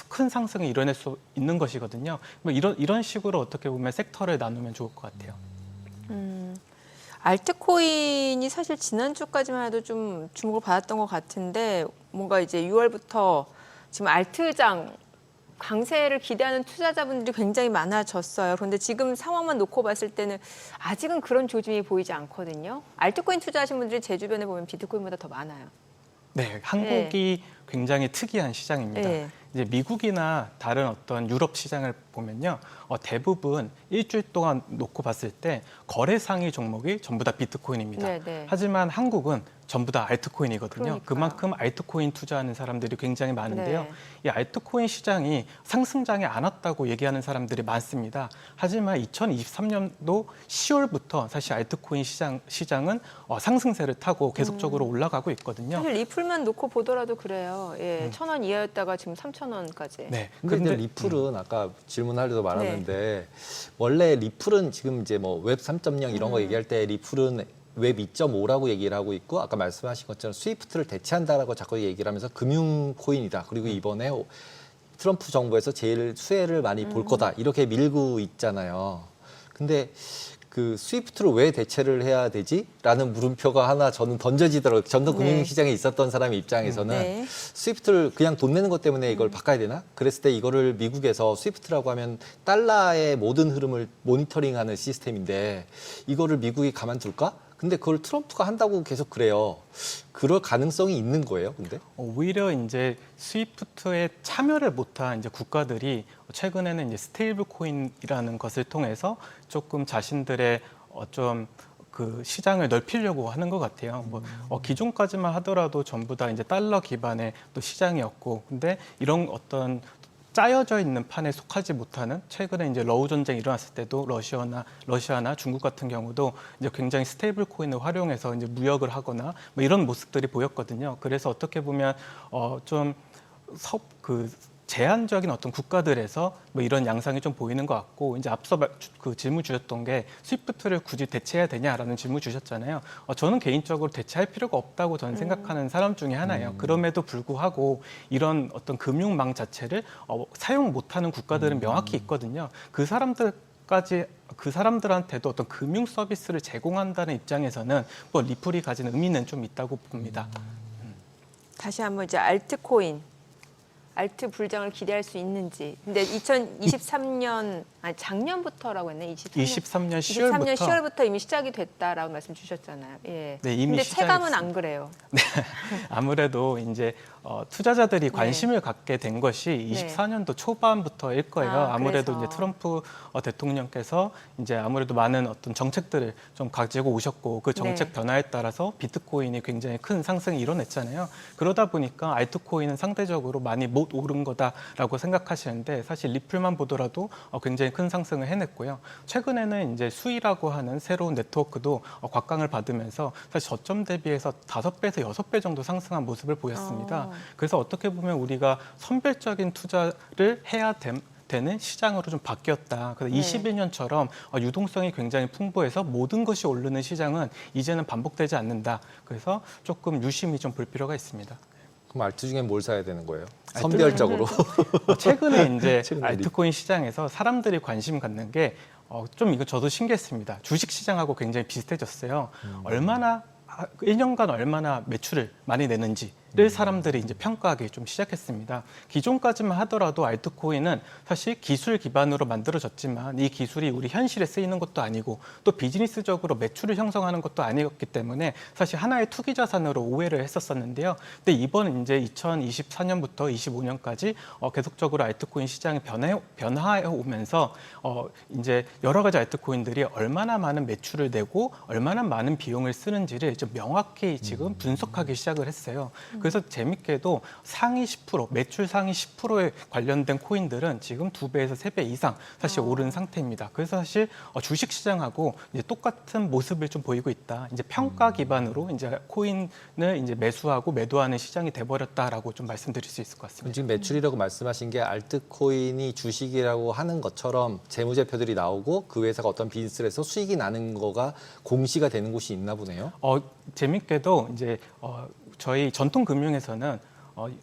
큰 상승을 이뤄낼 수 있는 것이거든요. 뭐 이런 식으로 어떻게 보면 섹터를 나누면 좋을 것 같아요. 알트코인이 사실 지난주까지만 해도 좀 주목을 받았던 것 같은데 뭔가 이제 6월부터 지금 알트장 강세를 기대하는 투자자분들이 굉장히 많아졌어요. 그런데 지금 상황만 놓고 봤을 때는 아직은 그런 조짐이 보이지 않거든요. 알트코인 투자하신 분들이 제 주변에 보면 비트코인보다 더 많아요. 네, 한국이 굉장히 특이한 시장입니다. 네. 이제 미국이나 다른 어떤 유럽 시장을 보면요, 대부분 일주일 동안 놓고 봤을 때 거래 상위 종목이 전부 다 비트코인입니다. 네, 네. 하지만 한국은 전부 다 알트코인이거든요. 그러니까요. 그만큼 알트코인 투자하는 사람들이 굉장히 많은데요. 네. 이 알트코인 시장이 상승장에 안 왔다고 얘기하는 사람들이 많습니다. 하지만 2023년도 10월부터 사실 알트코인 시장은 상승세를 타고 계속적으로 올라가고 있거든요. 사실 리플만 놓고 보더라도 그래요. 예, 1,000원 이하였다가 지금 3,000원까지. 네. 근데 리플은 아까 질문하려고 말하는데 원래 리플은 지금 이제 뭐 웹 3.0 이런 거 얘기할 때 리플은 웹 2.5라고 얘기를 하고 있고 아까 말씀하신 것처럼 스위프트를 대체한다라고 자꾸 얘기를 하면서 금융 코인이다. 그리고 이번에 트럼프 정부에서 제일 수혜를 많이 볼 거다. 이렇게 밀고 있잖아요. 근데 그 스위프트를 왜 대체를 해야 되지?라는 물음표가 하나 저는 던져지더라고요. 전통 네. 금융시장에 있었던 사람의 입장에서는 네. 스위프트를 그냥 돈 내는 것 때문에 이걸 바꿔야 되나? 그랬을 때 이거를 미국에서 스위프트라고 하면 달러의 모든 흐름을 모니터링하는 시스템인데 이거를 미국이 가만둘까? 근데 그걸 트럼프가 한다고 계속 그래요. 그럴 가능성이 있는 거예요, 근데? 오히려 이제 스위프트에 참여를 못한 이제 국가들이 최근에는 이제 스테이블 코인이라는 것을 통해서 조금 자신들의 좀 그 시장을 넓히려고 하는 것 같아요. 기존까지만 하더라도 전부 다 이제 달러 기반의 또 시장이었고, 근데 이런 어떤 짜여져 있는 판에 속하지 못하는 최근에 이제 러우 전쟁이 일어났을 때도 러시아나 중국 같은 경우도 이제 굉장히 스테이블 코인을 활용해서 이제 무역을 하거나 뭐 이런 모습들이 보였거든요. 그래서 어떻게 보면 제한적인 어떤 국가들에서 뭐 이런 양상이 좀 보이는 것 같고, 이제 앞서 그 질문 주셨던 게 스위프트를 굳이 대체해야 되냐라는 질문 주셨잖아요. 저는 개인적으로 대체할 필요가 없다고 저는 생각하는 사람 중에 하나예요. 그럼에도 불구하고 이런 어떤 금융망 자체를 사용 못하는 국가들은 명확히 있거든요. 그 사람들한테도 어떤 금융 서비스를 제공한다는 입장에서는 뭐 리플이 가지는 의미는 좀 있다고 봅니다. 다시 한번 이제 알트코인, 알트 불장을 기대할 수 있는지. 근데 2023년 작년부터라고 했네. 23년 23년 10월부터 10월부터 이미 시작이 됐다라고 말씀 주셨잖아요. 예. 네, 이미 근데 체감은 시작이 안 그래요. 아무래도 이제 투자자들이 관심을 갖게 된 것이 24년도 초반부터일 거예요. 아무래도 그래서. 이제 트럼프 대통령께서 이제 아무래도 많은 어떤 정책들을 좀 가지고 오셨고, 그 정책 네. 변화에 따라서 비트코인이 굉장히 큰 상승이 일어났잖아요. 그러다 보니까 알트코인은 상대적으로 많이 못 오른 거다라고 생각하시는데, 사실 리플만 보더라도 굉장히 큰 상승을 해냈고요. 최근에는 이제 수이라고 하는 새로운 네트워크도 곽강을 받으면서 사실 저점 대비해서 5배에서 6배 정도 상승한 모습을 보였습니다. 그래서 어떻게 보면 우리가 선별적인 투자를 해야 되는 시장으로 좀 바뀌었다. 그래서 네. 21년처럼 유동성이 굉장히 풍부해서 모든 것이 오르는 시장은 이제는 반복되지 않는다. 그래서 조금 유심히 좀 볼 필요가 있습니다. 그럼 알트 중에 뭘 사야 되는 거예요? 선별적으로. 최근에 이제 최근에 알트코인 시장에서 사람들이 관심 갖는 게 좀 이거 저도 신기했습니다. 주식 시장하고 굉장히 비슷해졌어요. 1년간 얼마나 매출을 많이 내는지를 사람들이 이제 평가하기 좀 시작했습니다. 기존까지만 하더라도 알트코인은 사실 기술 기반으로 만들어졌지만 이 기술이 우리 현실에 쓰이는 것도 아니고 또 비즈니스적으로 매출을 형성하는 것도 아니었기 때문에 사실 하나의 투기 자산으로 오해를 했었었는데요. 근데 이번 이제 2024년부터 25년까지 계속적으로 알트코인 시장이 변화해 오면서 이제 여러 가지 알트코인들이 얼마나 많은 매출을 내고 얼마나 많은 비용을 쓰는지를 좀 명확히 지금 분석하기 시작을 했어요. 그래서 재밌게도 상위 10%, 매출 상위 10%에 관련된 코인들은 지금 2배에서 3배 이상 사실 오른 상태입니다. 그래서 사실 주식 시장하고 이제 똑같은 모습을 좀 보이고 있다. 이제 평가 기반으로 이제 코인을 이제 매수하고 매도하는 시장이 돼버렸다라고 좀 말씀드릴 수 있을 것 같습니다. 지금 매출이라고 말씀하신 게 알트코인이 주식이라고 하는 것처럼 재무제표들이 나오고 그 회사가 어떤 비즈니스를 해서 수익이 나는 거가 공시가 되는 곳이 있나 보네요. 재밌게도 이제 저희 전통 금융에서는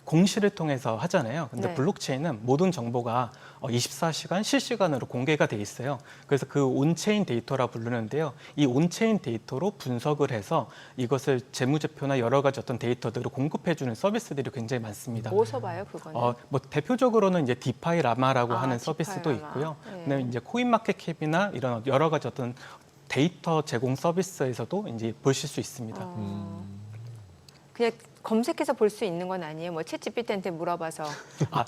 공시를 통해서 하잖아요. 근데 네. 블록체인은 모든 정보가 24시간 실시간으로 공개가 돼 있어요. 그래서 그 온체인 데이터라 부르는데요. 이 온체인 데이터로 분석을 해서 이것을 재무제표나 여러 가지 어떤 데이터들을 공급해주는 서비스들이 굉장히 많습니다. 뭐 써봐요, 그거는? 뭐 대표적으로는 이제 디파이 라마라고 하는 서비스도 디파이 라마. 있고요. 네. 근데 이제 코인마켓캡이나 이런 여러 가지 어떤 데이터 제공 서비스에서도 이제 보실 수 있습니다. 그냥 검색해서 볼 수 있는 건 아니에요. 뭐 챗GPT한테 물어봐서.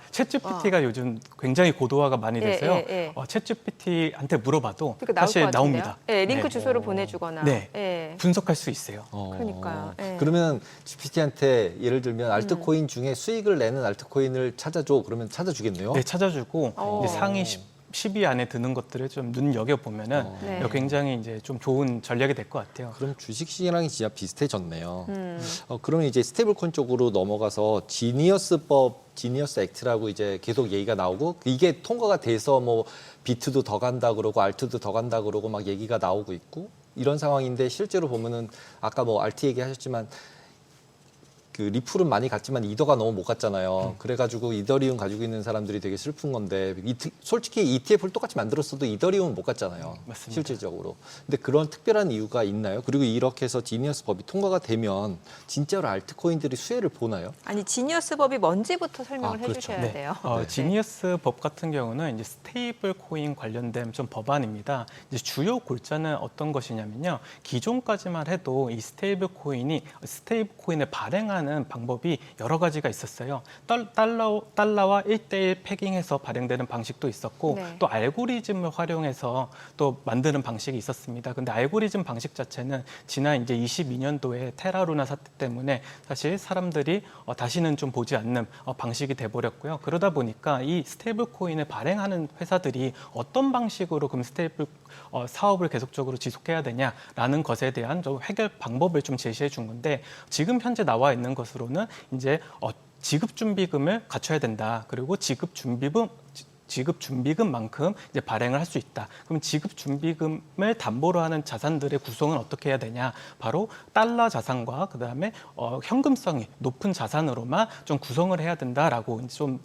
챗GPT가 요즘 굉장히 고도화가 많이 돼서요. 예. 챗GPT한테 물어봐도 그러니까 나올 사실 것 같은데요? 나옵니다. 예, 링크 네. 주소를 보내주거나. 네. 예. 분석할 수 있어요. 그러니까요. 예. 그러면 GPT한테 예를 들면 알트코인 중에 수익을 내는 알트코인을 찾아줘. 그러면 찾아주겠네요. 네, 찾아주고 이제 상위 10위 안에 드는 것들을 좀 눈여겨 보면은 네. 굉장히 이제 좀 좋은 전략이 될 것 같아요. 그럼 주식시장이 진짜 비슷해졌네요. 그러면 이제 스테이블코인 쪽으로 넘어가서 지니어스법, 지니어스 액트라고 이제 계속 얘기가 나오고 이게 통과가 돼서 뭐 비트도 더 간다 그러고 알트도 더 간다 그러고 막 얘기가 나오고 있고 이런 상황인데 실제로 보면은 아까 뭐 알트 얘기하셨지만 그 리플은 많이 갔지만 이더가 너무 못 갔잖아요. 그래가지고 이더리움 가지고 있는 사람들이 되게 슬픈 건데 솔직히 ETF를 똑같이 만들었어도 이더리움은 못 갔잖아요. 맞습니다. 실질적으로. 근데 그런 특별한 이유가 있나요? 그리고 이렇게 해서 지니어스 법이 통과가 되면 진짜로 알트코인들이 수혜를 보나요? 아니 지니어스 법이 뭔지부터 설명을 그렇죠. 해주셔야 네. 돼요. 지니어스 법 같은 경우는 이제 스테이블 코인 관련된 좀 법안입니다. 이제 주요 골자는 어떤 것이냐면요. 기존까지만 해도 이 스테이블 코인을 발행하는 방법이 여러 가지가 있었어요. 달러와 1대1 패깅해서 발행되는 방식도 있었고 네. 또 알고리즘을 활용해서 또 만드는 방식이 있었습니다. 근데 알고리즘 방식 자체는 지난 이제 22년도에 테라루나 사태 때문에 사실 사람들이 다시는 좀 보지 않는 방식이 돼버렸고요. 그러다 보니까 이 스테이블 코인을 발행하는 회사들이 어떤 방식으로 그럼 스테이블 사업을 계속적으로 지속해야 되냐라는 것에 대한 좀 해결 방법을 좀 제시해 준 건데 지금 현재 나와 있는 것으로는 이제 지급 준비금을 갖춰야 된다. 그리고 지급 준비금만큼 이제 발행을 할 수 있다. 그럼 지급 준비금을 담보로 하는 자산들의 구성은 어떻게 해야 되냐? 바로 달러 자산과 그다음에 현금성이 높은 자산으로만 좀 구성을 해야 된다라고 좀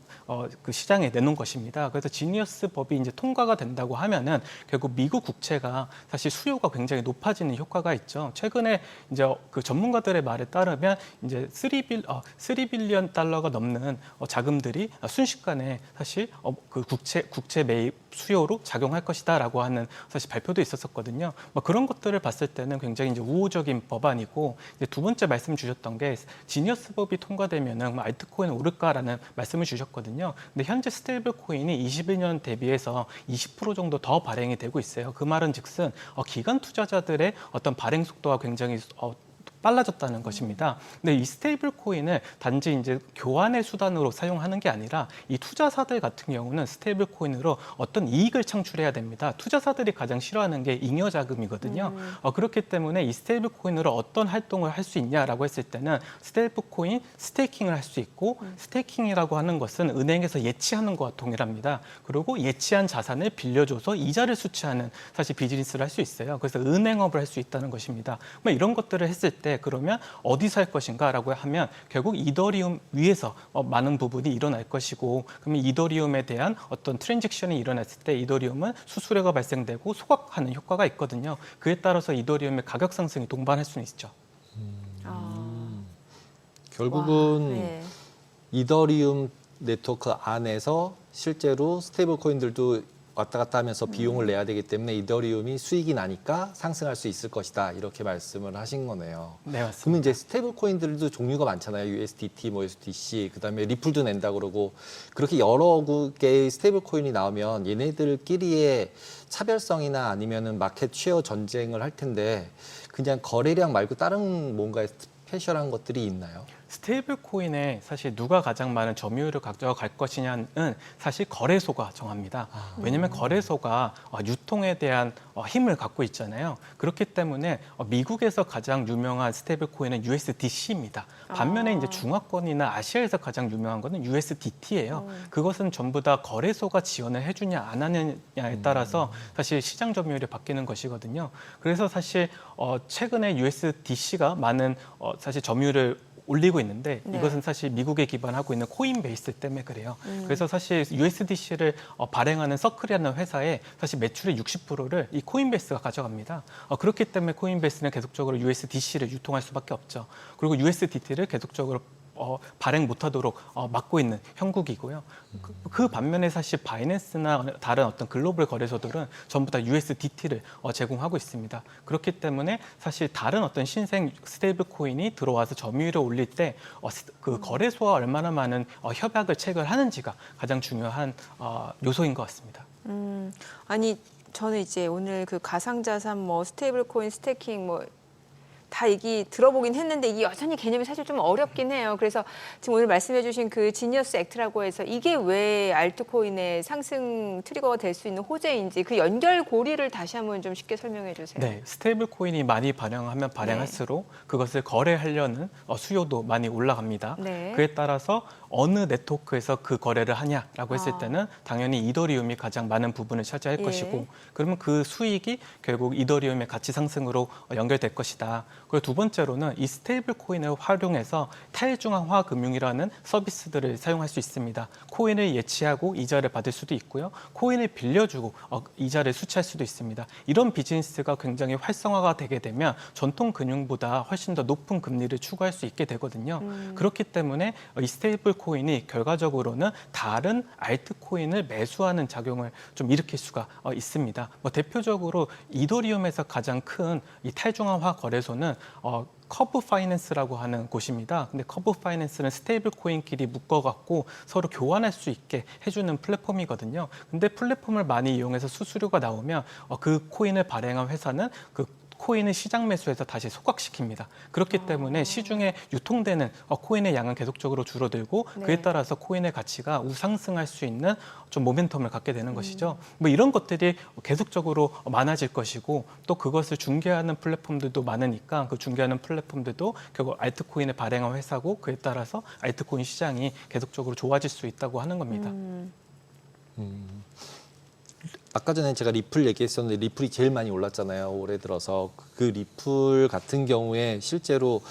그 시장에 내놓은 것입니다. 그래서 지니어스 법이 이제 통과가 된다고 하면은 결국 미국 국채가 사실 수요가 굉장히 높아지는 효과가 있죠. 최근에 이제 그 전문가들의 말에 따르면 이제 3빌리언 달러가 넘는 자금들이 순식간에 사실 그 국채 매입 수요로 작용할 것이다라고 하는 사실 발표도 있었었거든요. 그런 것들을 봤을 때는 굉장히 이제 우호적인 법안이고 이제 두 번째 말씀 주셨던 게 지니어스 법이 통과되면은 알트코인 오를까라는 말씀을 주셨거든요. 근데 현재 스테이블 코인이 21년 대비해서 20% 정도 더 발행이 되고 있어요. 그 말은즉슨 기관 투자자들의 어떤 발행 속도가 굉장히 빨라졌다는 것입니다. 근데 이 스테이블 코인을 단지 이제 교환의 수단으로 사용하는 게 아니라 이 투자사들 같은 경우는 스테이블 코인으로 어떤 이익을 창출해야 됩니다. 투자사들이 가장 싫어하는 게 잉여 자금이거든요. 그렇기 때문에 이 스테이블 코인으로 어떤 활동을 할 수 있냐라고 했을 때는 스테이블 코인 스테이킹을 할 수 있고 스테이킹이라고 하는 것은 은행에서 예치하는 것과 동일합니다. 그리고 예치한 자산을 빌려줘서 이자를 수취하는 사실 비즈니스를 할 수 있어요. 그래서 은행업을 할 수 있다는 것입니다. 이런 것들을 했을 때 그러면 어디서 할 것인가라고 하면 결국 이더리움 위에서 많은 부분이 일어날 것이고 그러면 이더리움에 대한 어떤 트랜잭션이 일어났을 때 이더리움은 수수료가 발생되고 소각하는 효과가 있거든요. 그에 따라서 이더리움의 가격 상승이 동반할 수는 있죠. 결국은 네. 이더리움 네트워크 안에서 실제로 스테이블 코인들도 왔다 갔다 하면서 비용을 내야 되기 때문에 이더리움이 수익이 나니까 상승할 수 있을 것이다. 이렇게 말씀을 하신 거네요. 네, 맞습니다. 그러면 이제 스테이블 코인들도 종류가 많잖아요. USDT, USDC, 그다음에 리플도 낸다 그러고 그렇게 여러 개의 스테이블 코인이 나오면 얘네들끼리의 차별성이나 아니면은 마켓 쉐어 전쟁을 할 텐데 그냥 거래량 말고 다른 뭔가 스페셜한 것들이 있나요? 스테이블 코인에 사실 누가 가장 많은 점유율을 가져갈 것이냐는 사실 거래소가 정합니다. 왜냐하면 거래소가 유통에 대한 힘을 갖고 있잖아요. 그렇기 때문에 미국에서 가장 유명한 스테이블 코인은 USDC입니다. 반면에 이제 중화권이나 아시아에서 가장 유명한 것은 USDT예요. 그것은 전부 다 거래소가 지원을 해주냐 안 하느냐에 따라서 사실 시장 점유율이 바뀌는 것이거든요. 그래서 사실 최근에 USDC가 많은 사실 점유율을 올리고 있는데 네. 이것은 사실 미국에 기반하고 있는 코인베이스 때문에 그래요. 그래서 사실 USDC를 발행하는 서클이라는 회사의 사실 매출의 60%를 이 코인베이스가 가져갑니다. 그렇기 때문에 코인베이스는 계속적으로 USDC를 유통할 수밖에 없죠. 그리고 USDT를 계속적으로 발행 못하도록 막고 있는 형국이고요. 그 반면에 사실 바이낸스나 다른 어떤 글로벌 거래소들은 전부 다 USDT를 제공하고 있습니다. 그렇기 때문에 사실 다른 어떤 신생 스테이블 코인이 들어와서 점유율을 올릴 때 그 거래소와 얼마나 많은 협약을 체결하는지가 가장 중요한 요소인 것 같습니다. 아니 저는 이제 오늘 그 가상자산 뭐 스테이블 코인 스테이킹 뭐 다 얘기 들어보긴 했는데 이게 여전히 개념이 사실 좀 어렵긴 해요. 그래서 지금 오늘 말씀해주신 그 지니어스 액트라고 해서 이게 왜 알트코인의 상승 트리거가 될 수 있는 호재인지 그 연결고리를 다시 한번 좀 쉽게 설명해 주세요. 네, 스테이블 코인이 많이 발행하면 발행할수록 그것을 거래하려는 수요도 많이 올라갑니다. 네. 그에 따라서 어느 네트워크에서 그 거래를 하냐라고 했을 때는 당연히 이더리움이 가장 많은 부분을 차지할 예. 것이고 그러면 그 수익이 결국 이더리움의 가치 상승으로 연결될 것이다. 그리고 두 번째로는 이 스테이블 코인을 활용해서 탈중앙화 금융이라는 서비스들을 사용할 수 있습니다. 코인을 예치하고 이자를 받을 수도 있고요. 코인을 빌려주고 이자를 수취할 수도 있습니다. 이런 비즈니스가 굉장히 활성화가 되게 되면 전통 금융보다 훨씬 더 높은 금리를 추구할 수 있게 되거든요. 그렇기 때문에 이 스테이블 코인이 결과적으로는 다른 알트 코인을 매수하는 작용을 좀 일으킬 수가 있습니다. 대표적으로 이더리움에서 가장 큰 이 탈중앙화 거래소는 커브 파이낸스라고 하는 곳입니다. 근데 커브 파이낸스는 스테이블 코인끼리 묶어갖고 서로 교환할 수 있게 해주는 플랫폼이거든요. 근데 플랫폼을 많이 이용해서 수수료가 나오면 그 코인을 발행한 회사는 그 코인을 시장 매수해서 다시 소각시킵니다. 그렇기 때문에 시중에 유통되는 코인의 양은 계속적으로 줄어들고 그에 따라서 코인의 가치가 우상승할 수 있는 좀 모멘텀을 갖게 되는 것이죠. 이런 것들이 계속적으로 많아질 것이고 또 그것을 중개하는 플랫폼들도 많으니까 그 중개하는 플랫폼들도 결국 알트코인을 발행한 회사고 그에 따라서 알트코인 시장이 계속적으로 좋아질 수 있다고 하는 겁니다. 아까 전에 제가 리플 얘기했었는데 리플이 제일 많이 올랐잖아요. 올해 들어서 그 리플 같은 경우에 실제로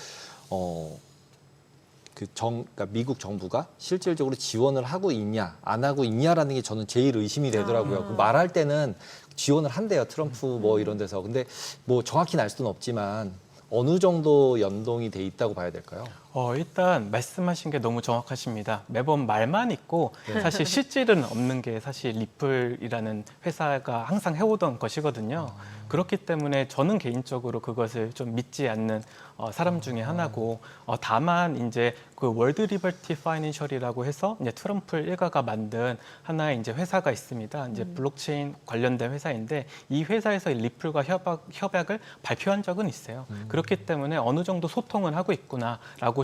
그러니까 미국 정부가 실질적으로 지원을 하고 있냐 안 하고 있냐라는 게 저는 제일 의심이 되더라고요. 그 말할 때는 지원을 한대요. 트럼프 뭐 이런 데서. 근데 뭐 정확히는 알 수는 없지만 어느 정도 연동이 돼 있다고 봐야 될까요? 일단 말씀하신 게 너무 정확하십니다. 매번 말만 있고 사실 실질은 없는 게 사실 리플이라는 회사가 항상 해오던 것이거든요. 그렇기 때문에 저는 개인적으로 그것을 좀 믿지 않는 사람 중에 하나고 다만 이제 그 월드 리버티 파이낸셜이라고 해서 이제 트럼프 일가가 만든 하나의 이제 회사가 있습니다. 이제 블록체인 관련된 회사인데 이 회사에서 리플과 협약을 발표한 적은 있어요. 그렇기 때문에 어느 정도 소통은 하고 있구나라고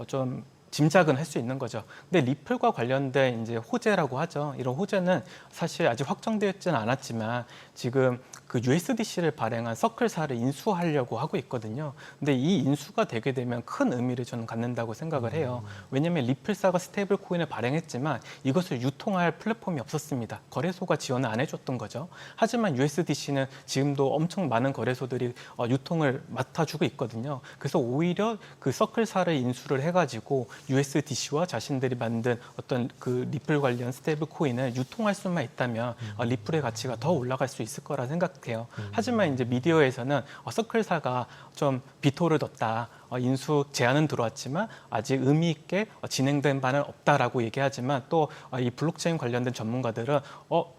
좀 짐작은 할 수 있는 거죠. 근데 리플과 관련된 이제 호재라고 하죠. 이런 호재는 사실 아직 확정되었지는 않았지만 지금 그 USDC를 발행한 서클사를 인수하려고 하고 있거든요. 근데 이 인수가 되게 되면 큰 의미를 저는 갖는다고 생각을 해요. 왜냐하면 리플사가 스테이블 코인을 발행했지만 이것을 유통할 플랫폼이 없었습니다. 거래소가 지원을 안 해줬던 거죠. 하지만 USDC는 지금도 엄청 많은 거래소들이 유통을 맡아주고 있거든요. 그래서 오히려 그 서클사를 인수를 해가지고 USDC와 자신들이 만든 어떤 그 리플 관련 스테이블 코인을 유통할 수만 있다면 리플의 가치가 더 올라갈 수 있을 거라 생각해요. 하지만 이제 미디어에서는 서클사가 좀 비토를 뒀다. 인수 제안은 들어왔지만 아직 의미 있게 진행된 바는 없다라고 얘기하지만 또 이 블록체인 관련된 전문가들은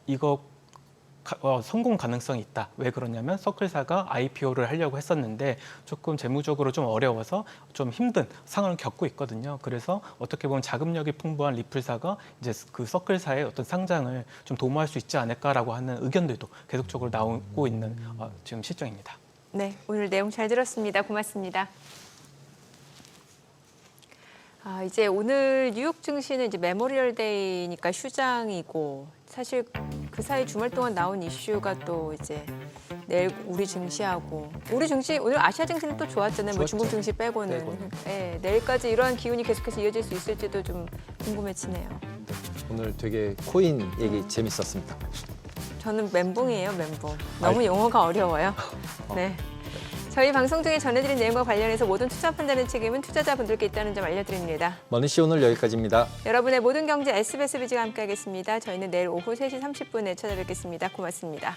이거 성공 가능성이 있다. 왜 그러냐면 서클사가 IPO를 하려고 했었는데 조금 재무적으로 좀 어려워서 좀 힘든 상황을 겪고 있거든요. 그래서 어떻게 보면 자금력이 풍부한 리플사가 이제 그 서클사의 어떤 상장을 좀 도모할 수 있지 않을까라고 하는 의견들도 계속적으로 나오고 있는 지금 실정입니다. 네, 오늘 내용 잘 들었습니다. 고맙습니다. 이제 오늘 뉴욕 증시는 이제 메모리얼 데이니까 휴장이고 사실 그 사이 주말 동안 나온 이슈가 또 이제 내일 우리 증시하고 우리 증시 오늘 아시아 증시는 또 좋았잖아요. 뭐 중국 증시 빼고는. 네, 내일까지 이러한 기운이 계속해서 이어질 수 있을지도 좀 궁금해지네요. 오늘 되게 코인 얘기 재밌었습니다. 저는 멘붕이에요, 멘붕. 너무 용어가 어려워요. 네. 저희 방송 중에 전해드린 내용과 관련해서 모든 투자 판단의 책임은 투자자분들께 있다는 점 알려드립니다. 머니씨 오늘 여기까지입니다. 여러분의 모든 경제 SBS 비즈가 함께하겠습니다. 저희는 내일 오후 3시 30분에 찾아뵙겠습니다. 고맙습니다.